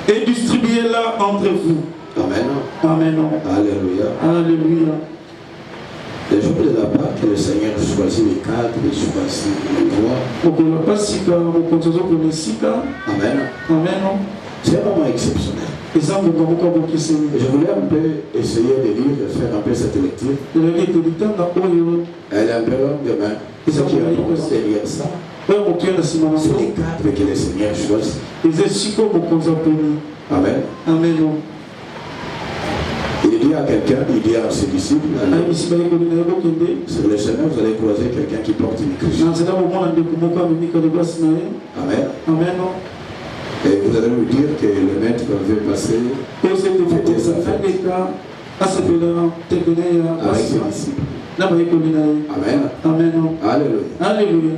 et distribuez-la entre vous. Amen. Amen. Alléluia. Alléluia. Le jour de la Pâque, le Seigneur choisit les cadres, il choisit les voies. Amen. Amen. C'est un moment exceptionnel. Et je voulais un peu essayer de lire, de faire un peu cette lecture. Elle est un peu longue de main. Ce qui est important derrière ça, c'est les cadres que le Seigneur choisit. Amen. Amen. Il dit à quelqu'un, il dit à ses disciples, sur le chemin vous allez croiser quelqu'un qui porte une cruche. Amen. Amen. Et vous allez lui dire que le maître veut passer fêter sa fête avec ses disciples. Amen. Amen. Alléluia. Alléluia.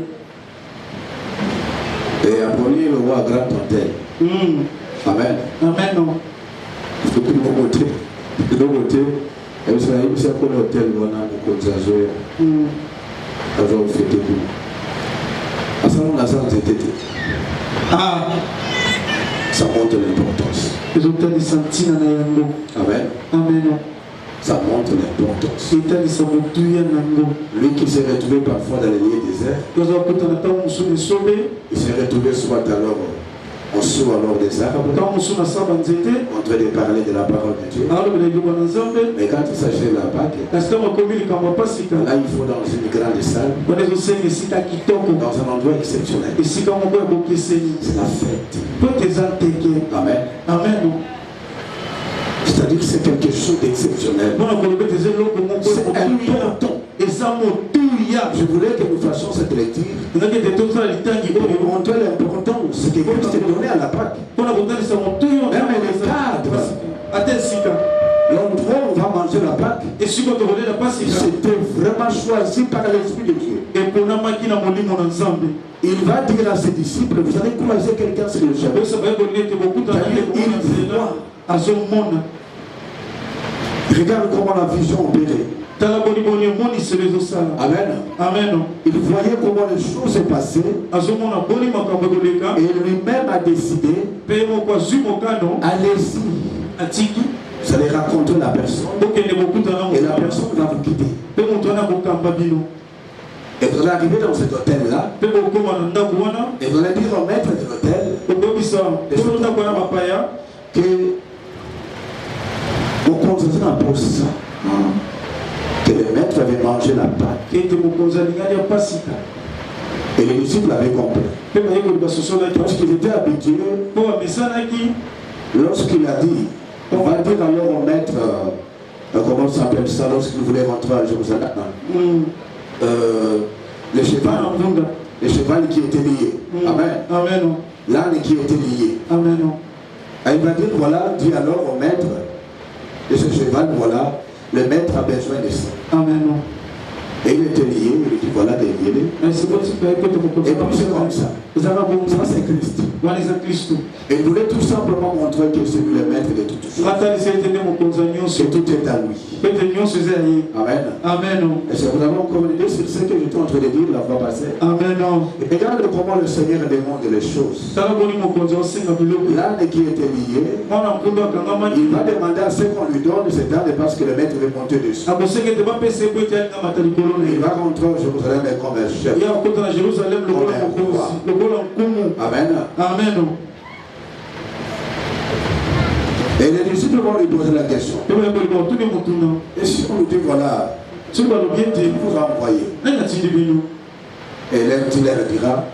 Et Apolline le roi grand hôtel. Amen. Amen. Il faut que nous montrions. De l'autre côté, vous savez, c'est pour l'hôtel, on a beaucoup de choses. Alors, fêter tout. À ça, on a ça, c'était. Ah. Ça montre l'importance. Amen. Amen. Ça montre l'importance. Lui qui s'est retrouvé parfois dans les lieux déserts, il s'est retrouvé soit alors en dessous alors des arbres, en train de parler de la parole de Dieu. Mais quand il s'agit de la Pâque, là il faut dans une grande salle, dans un endroit exceptionnel. C'est la fête. Amen. Amen. C'est-à-dire que c'est quelque chose d'exceptionnel. C'est important. Je voulais que nous fassions cette lecture pour montrer l'importance que Christ est donné à la Pâque. Même les cadres, l'endroit où on va manger la Pâque, c'était vraiment choisi par l'Esprit de Dieu. Il va dire à ses disciples, vous allez croiser quelqu'un sur le chemin. Regarde comment la vision opérait. Amen. Amen. Il voyait comment les choses se passaient. Et lui-même a décidé, allez-y. Vous allez rencontrer la personne. Et la personne va vous quitter. Et vous allez arriver dans cet hôtel-là. Et vous allez dire au maître de l'hôtel que vous constatez un peu ça. Que le maître avait mangé la Pâque. Et les disciples avaient compris. Parce qu'ils étaient habitués. Lorsqu'il a dit, on va dire alors au maître, comment ça s'appelle ça, lorsqu'il voulait rentrer à Jérusalem, le cheval qui était lié. Amen. Amen. L'âne qui était lié. Amen. Et il va dire, voilà, dit alors au maître de ce cheval, voilà, le maître a besoin de ça. Amen. Et il était lié, il dit voilà, délié. Et puis c'est comme ça. Ça c'est Christ. Et il voulait tout simplement montrer que c'est lui le maître de tout ça. Que tout est à lui. Amen. Amen. Et c'est vraiment encore une idée sur ce que j'étais en train de dire la fois passée. Amen. Et regarde comment le Seigneur demande les choses. L'âne qui était lié, il va demander à ce qu'on lui donne cet âne parce que le maître veut monter dessus. Il va rentrer à Jérusalem comme un chef. Amen. Amen. Et les disciples vont lui poser la question. Et si on lui dit voilà, il vous a envoyé. Et il leur dira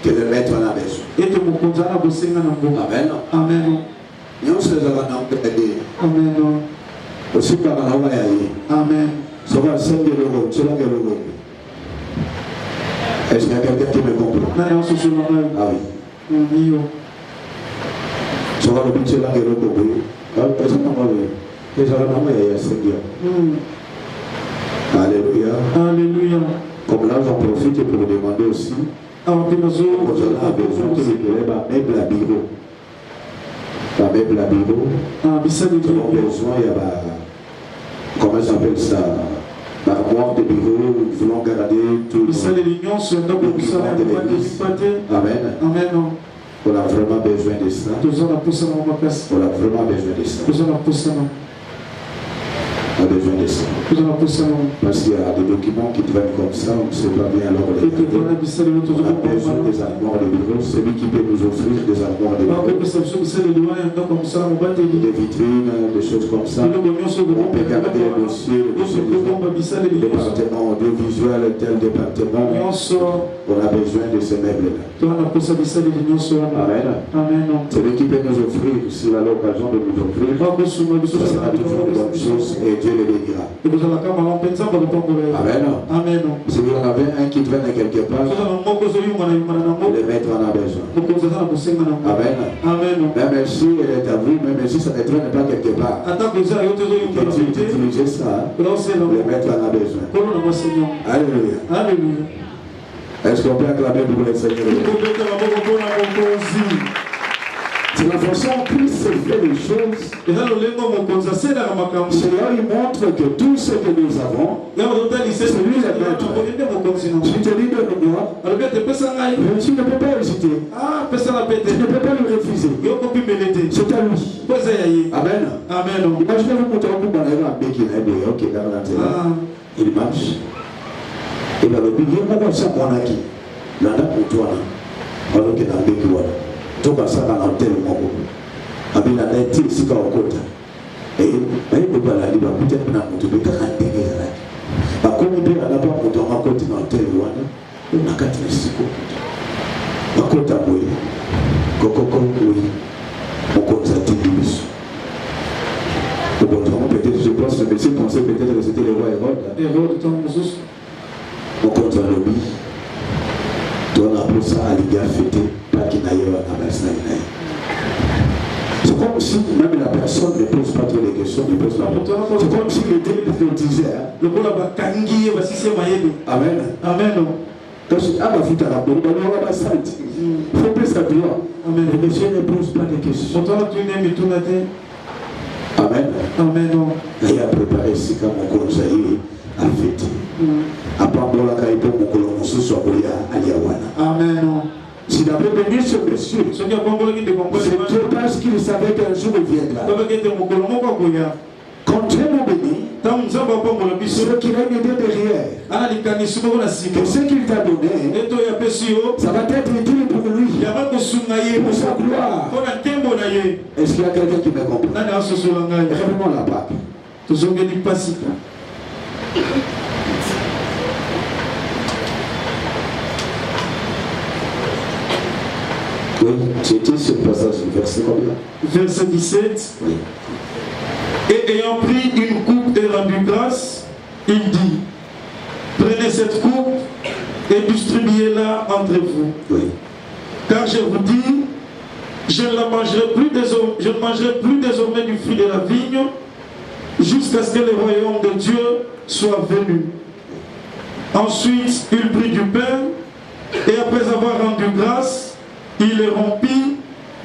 que le maître en a besoin. Amen. Amen. Nous sommes aider. Amen. Aussi par la Amen. ça va, c'est le logo. Est-ce qu'il y a quelqu'un qui me comprend? Ah oui. Tu vas le budget là, il Alléluia. Alléluia. Comme là, j'en profite pour vous demander aussi. Vous avez besoin de meuble à bureau. La meuble à bureau. Nous avons besoin, il y a comment ça s'appelle ça? L'armoire de bureau, nous voulons garder tout le Amen. Amen. On a vraiment besoin de ça. On a vraiment besoin de ça. On a besoin de ça. Parce qu'il y a des documents qui traînent comme ça, on ne sait pas bien alors les garder. On a besoin des armoires de bureau. Celui qui peut nous offrir des armoires de bureau. Des vitrines, des choses comme ça. On peut garder les dossiers, le département audiovisuel, tel département. On a besoin de ces meubles-là. Amen. Celui qui peut nous offrir, s'il a l'occasion de nous offrir, ça sera toujours une bonne chose et Dieu le bénira. Amen. Si vous en avez un qui traîne quelque part, le maître en a besoin. Amen. Même si elle est à vous, même si ça ne traîne pas quelque part, que tu utilises ça, le maître en a besoin. Alléluia. Alléluia. Est-ce qu'on peut acclamer pour le Seigneur? C'est la façon dont Christ fait les choses. Cela il montre que tout ce que nous avons, c'est lui le maître. Si tu dis de moi, tu ne peux pas hésiter. Tu ne peux pas le refuser. C'est à lui. Amen. Imaginez-vous que il marche. Et bien, le billet, on va savoir qui. Là, pour toi, alors que dans le béquille, tout comme ça, dans l'hôtel, mon gars. Avec la lettre, c'est quand on compte. Et il peut pas la libre, peut-être dans mon tour, mais quand on est là, par contre, il y a d'abord pour toi, on compte dans l'hôtel, on a 4 secondes. On compte à moi. Coco, oui. On compte à 10 minutes. Peut-être, je pense, mais si pensez peut-être que c'était le roi Hérode. On compte dans le lit. On appelle ça à l'égard fêté, pas qu'il n'aille pas à la c'est comme si même la personne ne pose pas trop de questions, ne pose pas. C'est comme si le Dieu disait. Amen. Amen. Donc, à la foute à la bonne, on va la salle. Il faut plus sa gloire. Amen. Le monsieur ne pose pas de questions. Amen. Amen. Il a préparé ce qu'a mon conseiller à fêter. Amen. S'il avait béni ce monsieur, c'est parce qu'il savait qu'un jour il viendra. Quand Dieu m'a béni, ce qu'il a aidé derrière, que ce qu'il t'a donné, ça va être utile pour lui, pour sa gloire. Est-ce qu'il y a quelqu'un qui me comprend? Révèle-moi la Pâque. Oui, c'était ce passage, verset combien? Verset 17. Oui. Et ayant pris une coupe et rendu grâce, il dit, prenez cette coupe et distribuez-la entre vous. Oui. Car je vous dis, je ne mangerai plus désormais du fruit de la vigne jusqu'à ce que le royaume de Dieu soit venu. Ensuite, il prit du pain et après avoir rendu grâce, il le rompit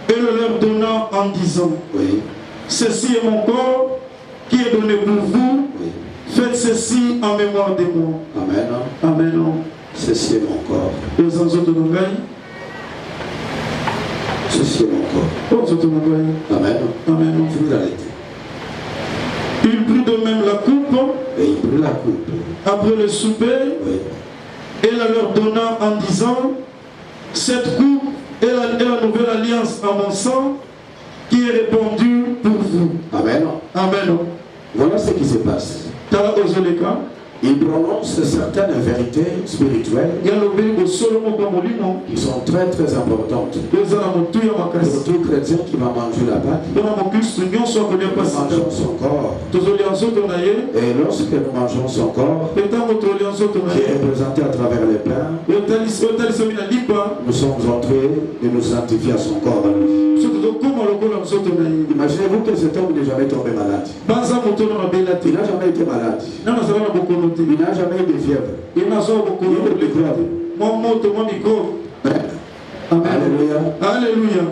et le leur donna en disant, oui. Ceci est mon corps qui est donné pour vous. Oui. Faites ceci en mémoire de moi. Amen. Amen. Ceci est mon corps. Ceci est mon corps. Amen. Amen. Il prit de même la coupe. Et il prit la coupe. Après le souper. Oui. Et la leur donna en disant, cette coupe est la nouvelle alliance en mon sang qui est répandue pour vous. Amen. Amen. Voilà ce qui se passe. Il prononce certaines vérités spirituelles qui sont très très importantes pour tout chrétien qui va manger la Pâque. Nous mangeons son corps. Et lorsque nous mangeons son corps, qui est représenté à travers les pains, nous sommes en train de nous sanctifier à son corps. Imaginez-vous que cet homme n'est jamais tombé malade. Il n'a jamais été malade. Il n'a jamais eu de fièvre. Il n'a jamais eu de microbe. Alléluia. Alléluia.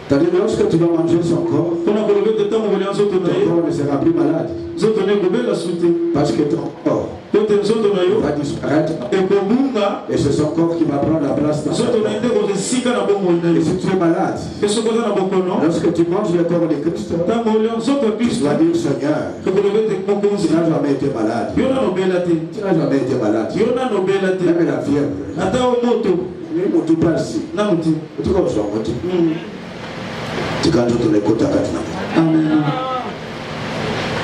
C'est-à-dire lorsque tu vas manger son corps, ton corps ne sera plus malade. Parce que ton corps va disparaître. Et c'est son corps qui va prendre la place dans ton corps. Et si tu es malade, lorsque tu manges le corps de Christ, tu dois dire Seigneur, tu n'as jamais été malade. Tu n'as jamais été malade. Même la fièvre. Tu parles ici. Tu vois, Amen.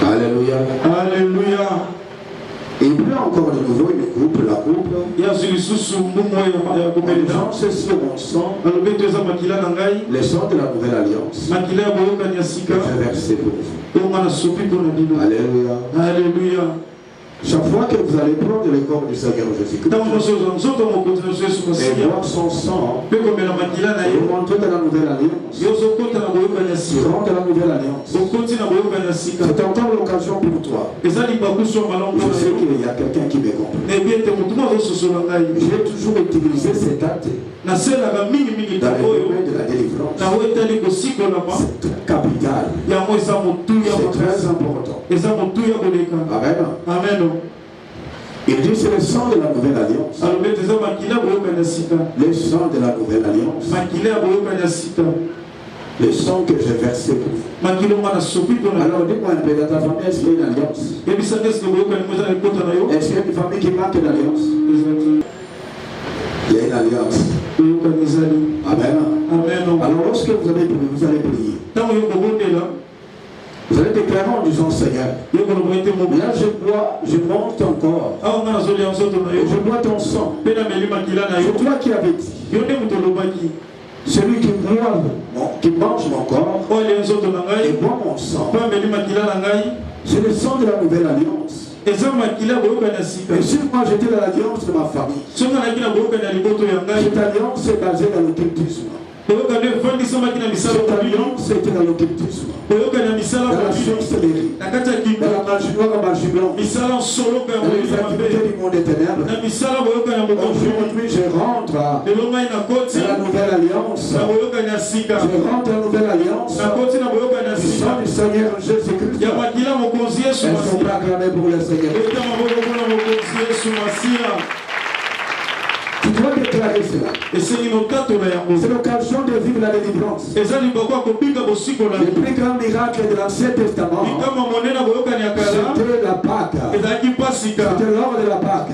Alléluia. Alléluia. Il y a encore de nouveau une coupe, la coupe. C'est sur mon sang, le sang de la nouvelle alliance. Que j'ai versé pour vous. Alléluia. Alléluia. Chaque fois que vous allez prendre le corps du Seigneur Jésus-Christ et boire son sang, vous rentrez dans la nouvelle alliance. Vous rentrez dans la nouvelle alliance. C'est encore l'occasion pour toi. Je sais qu'il y a quelqu'un qui me comprend. J'ai toujours utilisé cet acte dans le domaine de la délivrance. C'est très capital. C'est très important. Amen. Amen. Il dit c'est le sang de la nouvelle alliance. Le sang de la nouvelle alliance. Le sang que j'ai versé pour vous. Alors dis-moi un peu, dans ta famille, est-ce qu'il y a une alliance? Est-ce qu'il y a une famille qui manque d'alliance? Il y a une alliance. Amen. Amen. Alors lorsque vous allez prier, vous allez déclarer en disant Seigneur, là je monte encore. Et je bois ton sang. C'est toi qui avais dit. Celui qui mange mon corps et boit mon sang, c'est le sang de la nouvelle alliance. Et si moi j'étais dans l'alliance de ma famille, cette alliance est basée dans l'occultisme. Cette alliance était dans l'occultisme, dans la sorcellerie, dans la magie noire, la magie blanche, dans les activités du monde des ténèbres. Aujourd'hui je rentre dans la nouvelle alliance. Je rentre dans la nouvelle alliance. Du sang du Seigneur Jésus-Christ. Elles sont pas acclamées pour le Seigneur. Tu dois déclarer cela. C'est l'occasion de vivre la délivrance. Le plus grand miracle de l'Ancien Testament, c'était la Pâque. C'était lors de la Pâque.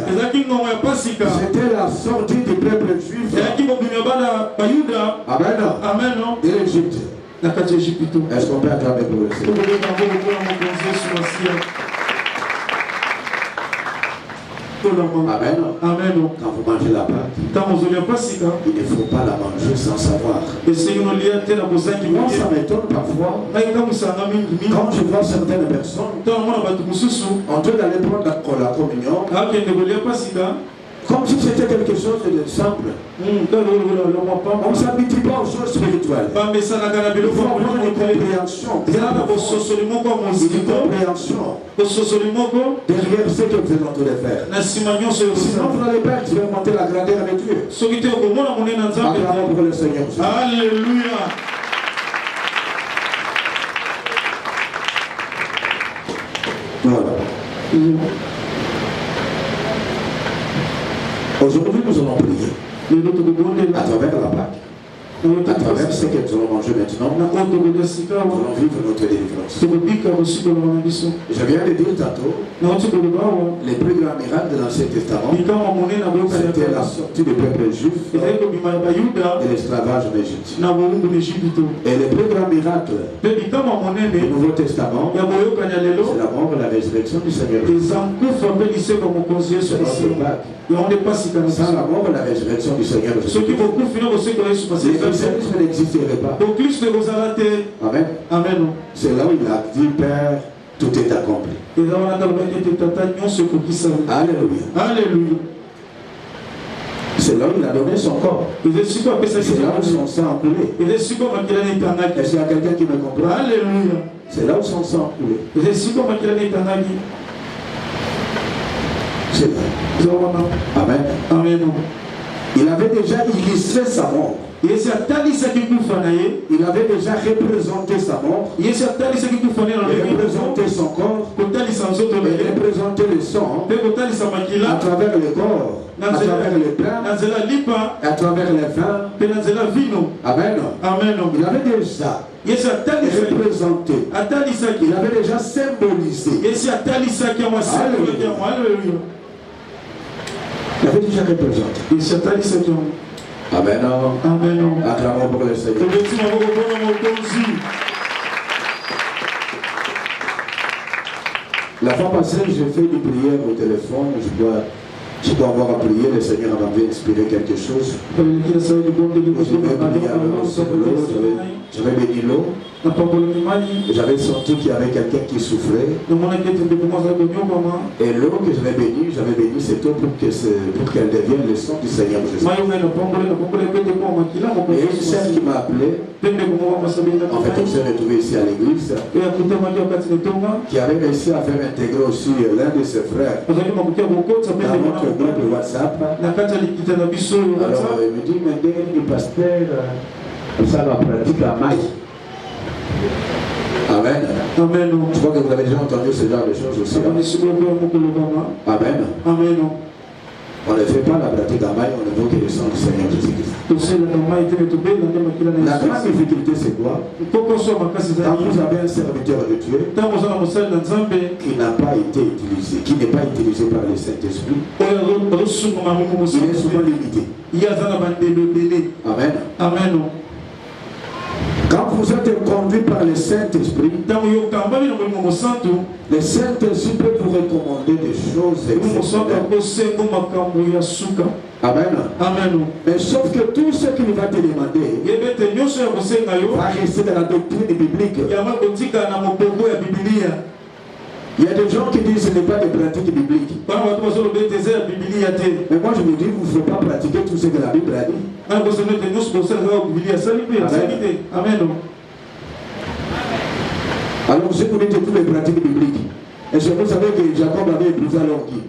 C'était la sortie du peuple juif. Amen. De l'Égypte. Est-ce qu'on peut acclamer pour le Seigneur? Amen. Amen. Quand vous mangez la Pâque, il ne faut pas la manger sans savoir. Moi, ça m'étonne parfois quand je vois certaines personnes en train d'aller prendre la communion comme si c'était quelque chose de simple. On ne s'habitue pas aux choses spirituelles. Il faut avoir une compréhension. Une compréhension derrière ce que vous êtes en train de faire. Sinon vous n'allez pas expérimenter la grandeur de Dieu. Acclamons pour le Seigneur. Alléluia. Voilà. Aujourd'hui, nous allons prier à travers la Pâque. À travers ce que nous allons manger maintenant, nous allons vivre notre délivrance. Je viens de dire tantôt, les plus grands miracles de l'Ancien Testament, c'était la sortie du peuple juif de l'esclavage en Égypte. Et les plus grands miracles du Nouveau Testament, c'est la mort et la résurrection du Seigneur Jésus. Sans la mort et la résurrection du Seigneur Jésus, le christianisme n'existerait pas. Amen. Amen. C'est là où il a dit, Père, tout est accompli. Alléluia. Alléluia. C'est là où il a donné son corps. C'est là où son sang a coulé. Est-ce qu'il y a quelqu'un qui me comprend? Alléluia. C'est là où son sang a coulé. C'est là. Amen. Amen. Il avait déjà illustré sa mort. Il avait déjà représenté sa mort. Il représenté son corps. Il représenté le sang à travers le corps, à travers le pain, à travers le vin. Amen. Il avait déjà représenté. Il avait déjà symbolisé. Alléluia. Il avait déjà représenté. Amen. Amen. Acclamons pour le Seigneur. La fois passée, j'ai fait une prière au téléphone. Je dois avoir à prier. Le Seigneur m'avait inspiré quelque chose. J'avais béni l'eau. J'avais senti qu'il y avait quelqu'un qui souffrait. Et l'eau que j'avais bénie cette eau pour qu'elle devienne le sang du Seigneur Jésus. Et une sœur qui m'a appelé, en fait on s'est retrouvé ici à l'église, qui avait réussi à faire intégrer aussi l'un de ses frères dans notre groupe WhatsApp. Alors il me dit, mais le pasteur, ça va pratiquer la maille. Amen. Amen. Je crois que vous avez déjà entendu ce genre de choses aussi. Amen. Amen. On ne fait pas la pratique à maille, on ne veut que le sang du Seigneur Jésus-Christ. La grande difficulté, c'est quoi? Quand vous avez un serviteur de Dieu qui n'a pas été utilisé, qui n'est pas utilisé par le Saint-Esprit, il est souvent limité. Amen. Amen. Quand vous êtes conduit par le Saint-Esprit, le Saint-Esprit peut vous recommander des choses exceptionnelles. Amen. Amen. Mais sauf que tout ce qu'il va te demander va rester dans la doctrine biblique. Il y a des gens qui disent que ce n'est pas des pratiques bibliques. Mais moi je vous dis, vous ne faut pas pratiquer tout ce que la Bible a dit. Amen. Alors si vous dites toutes les pratiques bibliques, est-ce que vous savez que Jacob avait épousé alors qui?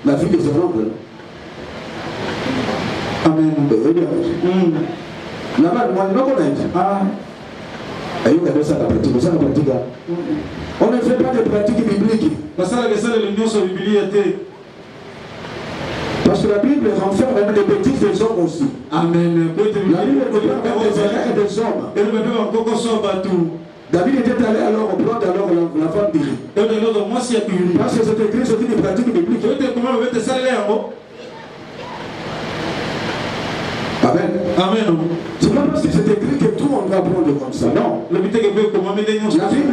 La fille de son oncle. Amen. Là-bas, moi, je ne connais pas. On ne fait pas de pratiques bibliques. Parce que la Bible renferme même des bêtises des hommes aussi. Amen. La Bible nous parle des erreurs des hommes. David était allé alors prendre la femme d'Élie. Parce que cette église est une pratique biblique. Amen. Amen. C'est pas parce que c'est écrit que tout le monde va prendre comme ça. Non. La Bible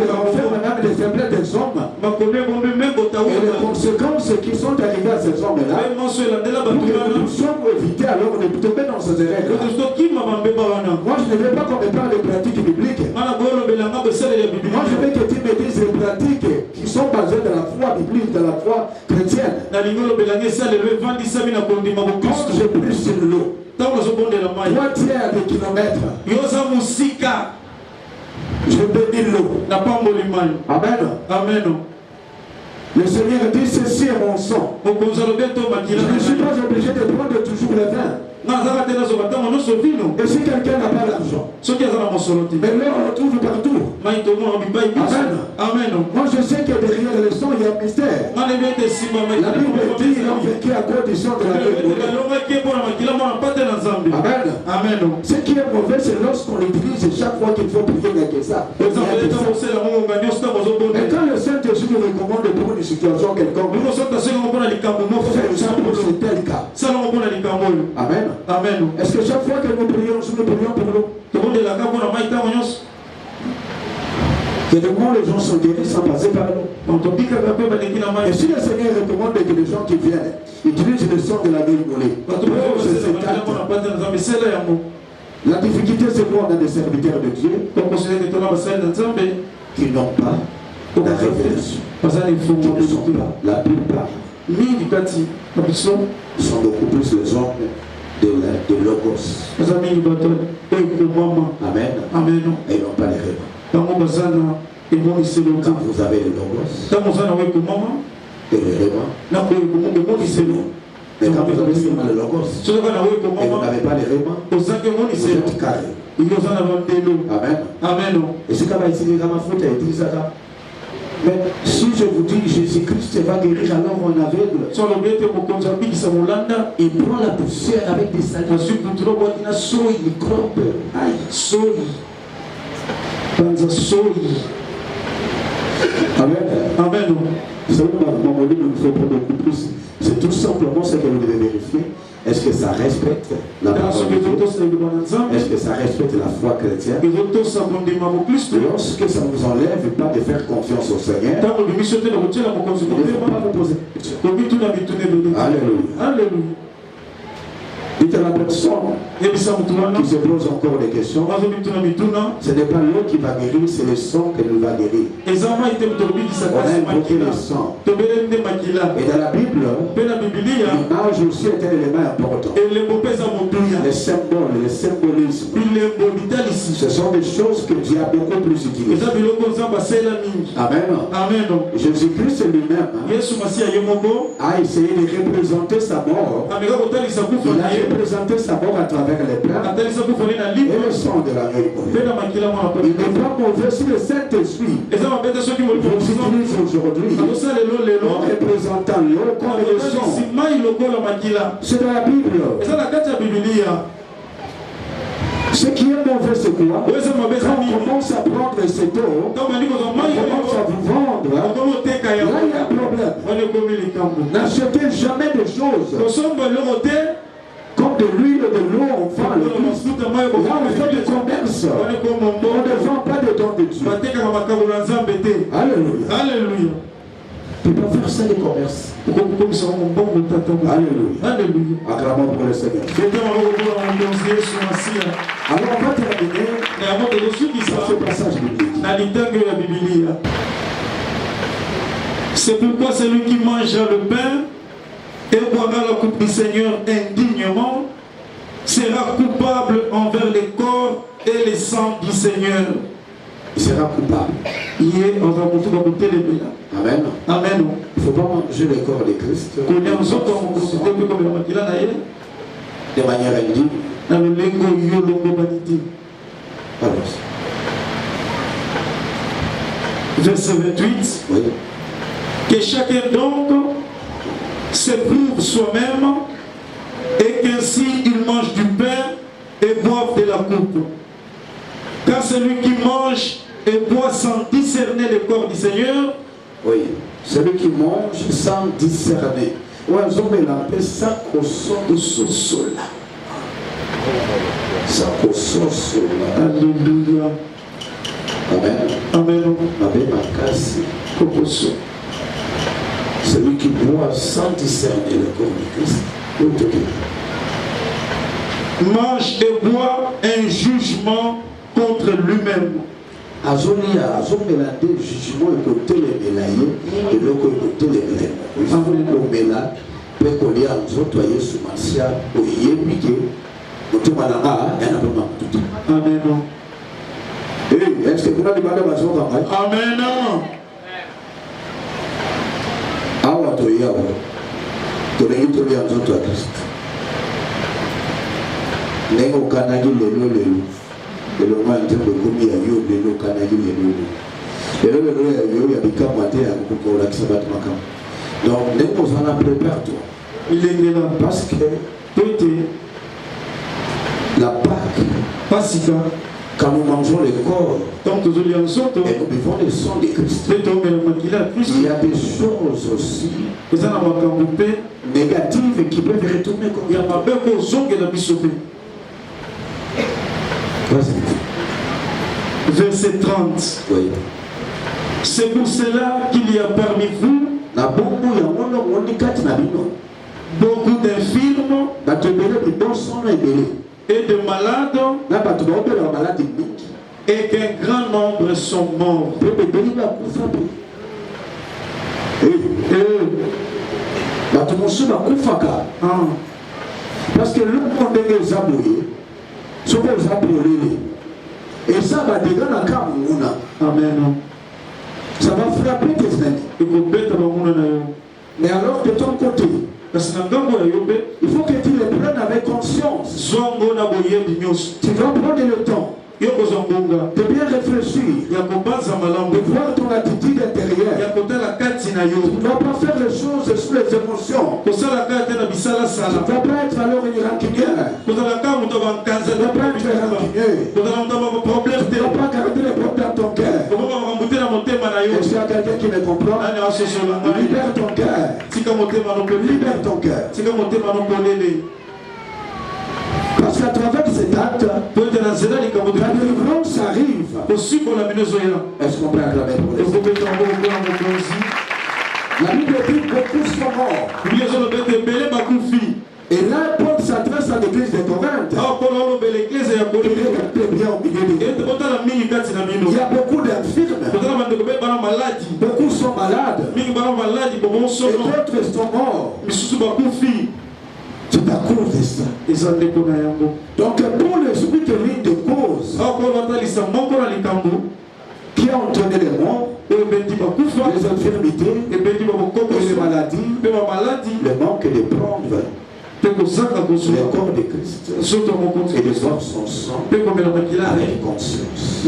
renferme même les faiblesses des hommes. Et les conséquences qui sont arrivées à ces hommes-là. Pour que nous puissions éviter alors de tomber dans ces erreurs. Moi je ne veux pas qu'on me parle de pratiques bibliques. Moi je veux que tu me dises les pratiques qui sont basées dans la foi biblique, dans la foi chrétienne. Quand je prie sur l'eau, 3 tiers de kilomètres, je bénis l'eau. Amen. Amen. Le Seigneur dit, ceci est mon sang. Je ne suis pas obligé de prendre toujours le vin. Et si quelqu'un n'a pas d'argent, mais là on le trouve partout. Amen. Moi je sais que derrière le sang il y a un mystère. La Bible dit qu'ils ont vécu à condition de la guerre. Amen. Amen. Amen. Ce qui est mauvais, c'est lorsqu'on l'utilise chaque fois qu'il faut prier avec ça. Mais quand le Saint-Esprit nous recommande pour une situation quelconque, c'est tel cas. Amen. Amen. Est-ce que chaque fois que nous prions pour nous? Que les gens sont guéris sans passer par nous. Et si le Seigneur recommande que les gens qui viennent utilisent le sang de la vieille volée, la difficulté c'est quoi? On a des serviteurs de Dieu qui n'ont pas la révélation, qui ne sont pas. La plupart sont beaucoup plus les hommes de Logos. Amen. Et ils n'ont pas les rêves. Quand vous avez le Logos et le rêve, mais quand vous avez seulement le Logos et vous n'avez pas les rêves, vous êtes carré. Amen. Amen. Et c'est comme ici, mais si je vous dis Jésus-Christ va guérir alors on aveugle, il prend la poussière avec des salives, il microbe, Amen. Amen. Vous savez, il ne faut pas beaucoup plus. C'est tout simplement ce que vous devez vérifier. Est-ce que ça respecte la parole de Dieu? Est-ce que ça respecte la foi chrétienne? Lorsque ça ne vous enlève pas de faire confiance au Seigneur, il ne faut pas vous poser de questions. Alléluia. Alléluia. Dites à la personne qui se pose encore des questions, ce n'est pas l'eau qui va guérir, c'est le sang qui nous va guérir. On a invoqué le sang. Et dans la Bible, l'image aussi est un élément important. Les symboles, le symbolisme, ce sont des choses que Dieu a beaucoup plus utilisées. Amen. Jésus-Christ lui-même a essayé de représenter sa mort. Il a représenté sa mort à travers les plats et le sang de la l'agneau. Il n'est pas mauvais si le Saint-Esprit vous utilise aujourd'hui en représentant l'eau comme le sang. C'est dans la Bible. Ce qui est mauvais, c'est quoi? Quand on commence à prendre cette eau, on commence à vous vendre, là il y a un problème. N'achetez jamais des choses comme de l'huile, de l'eau, on vend le plus. Là on fait du commerce. On ne vend pas de dons de Dieu. Alléluia. Alléluia. Tu peux faire ça le commerce. Alléluia. Alléluia. Acclamons pour le Seigneur. Alors on va terminer par ce passage biblique. C'est pourquoi celui qui mange le pain et boira la coupe du Seigneur indignement sera coupable envers le corps et le sang du Seigneur. Il sera coupable. Amen. Amen. Il ne faut pas manger le corps de Christ de manière indigne. Verset 28. Oui. Que chacun donc s'éprouve soi-même et qu'ainsi il mange du pain et boive de la coupe. Car celui qui mange et boit sans discerner le corps du Seigneur, oui, celui qui mange sans discerner. Ouais, ils ont mélangé ça au son de sosola. Ça au sosola. Alléluia. Amen. Amen. Amen. Celui qui boit sans discerner le corps de Christ. Mange et boit un jugement contre lui-même. Azonia, azomélade jugement et côté les mélaillés et le côté les blêmes. Il faut qu'on mélange, peut qu'on y a nous nettoyer sous Marcia pour y épiquer. Nous te malama, il y en a pas mal tout. Amen. Est-ce que vous avez demandé à Mazon Amen. Awa to yawa. To le yito ya nzoto ya Kristo. Nengo kanagi lelo. Le moment de Gomi à Yo, le Kanagi, le Yo, ya Bikamate, à Kukola, Sabat Makam. Donc, nous en a prépare-toi. Il est là parce que la part Quand nous mangeons le corps et nous buvons le sang de Christ, il y a des choses aussi négatives qui peuvent retourner contre nous. Verset 30. Oui. C'est pour cela qu'il y a parmi vous beaucoup d'infirmes et de malades, et qu'un grand nombre sont morts. Parce que le monde est zabouillé, ce qu'on a brûlé, et ça va dégager la carte. Amen. Ça va frapper tes ennemis. Mais alors de ton côté, il faut que tu les prennes avec conscience. Tu dois prendre le temps de bien réfléchir, de voir ton attitude intérieure. Tu ne dois pas faire les choses sur les émotions. Tu ne dois pas être alors une rancunière. Tu ne dois pas être rancunier. Tu ne dois pas garder les problèmes dans ton cœur. Est-ce qu'il y a quelqu'un qui me comprend? Libère ton cœur. Libère ton cœur. Parce qu'à travers cet acte, la délivrance arrive. Est-ce qu'on peut acclamer pour les autres? La Bible dit beaucoup sont morts. Et là, Paul s'adresse à l'église de Corinthe. Il y a beaucoup d'infirmes. Beaucoup sont malades. Et d'autres sont morts. C'est à cause de ça. Donc pour l'esprit de ligne de cause qui a entraîné les morts, les infirmités, les maladies, le manque de prendre le corps de Christ et de voir son sang avec conscience.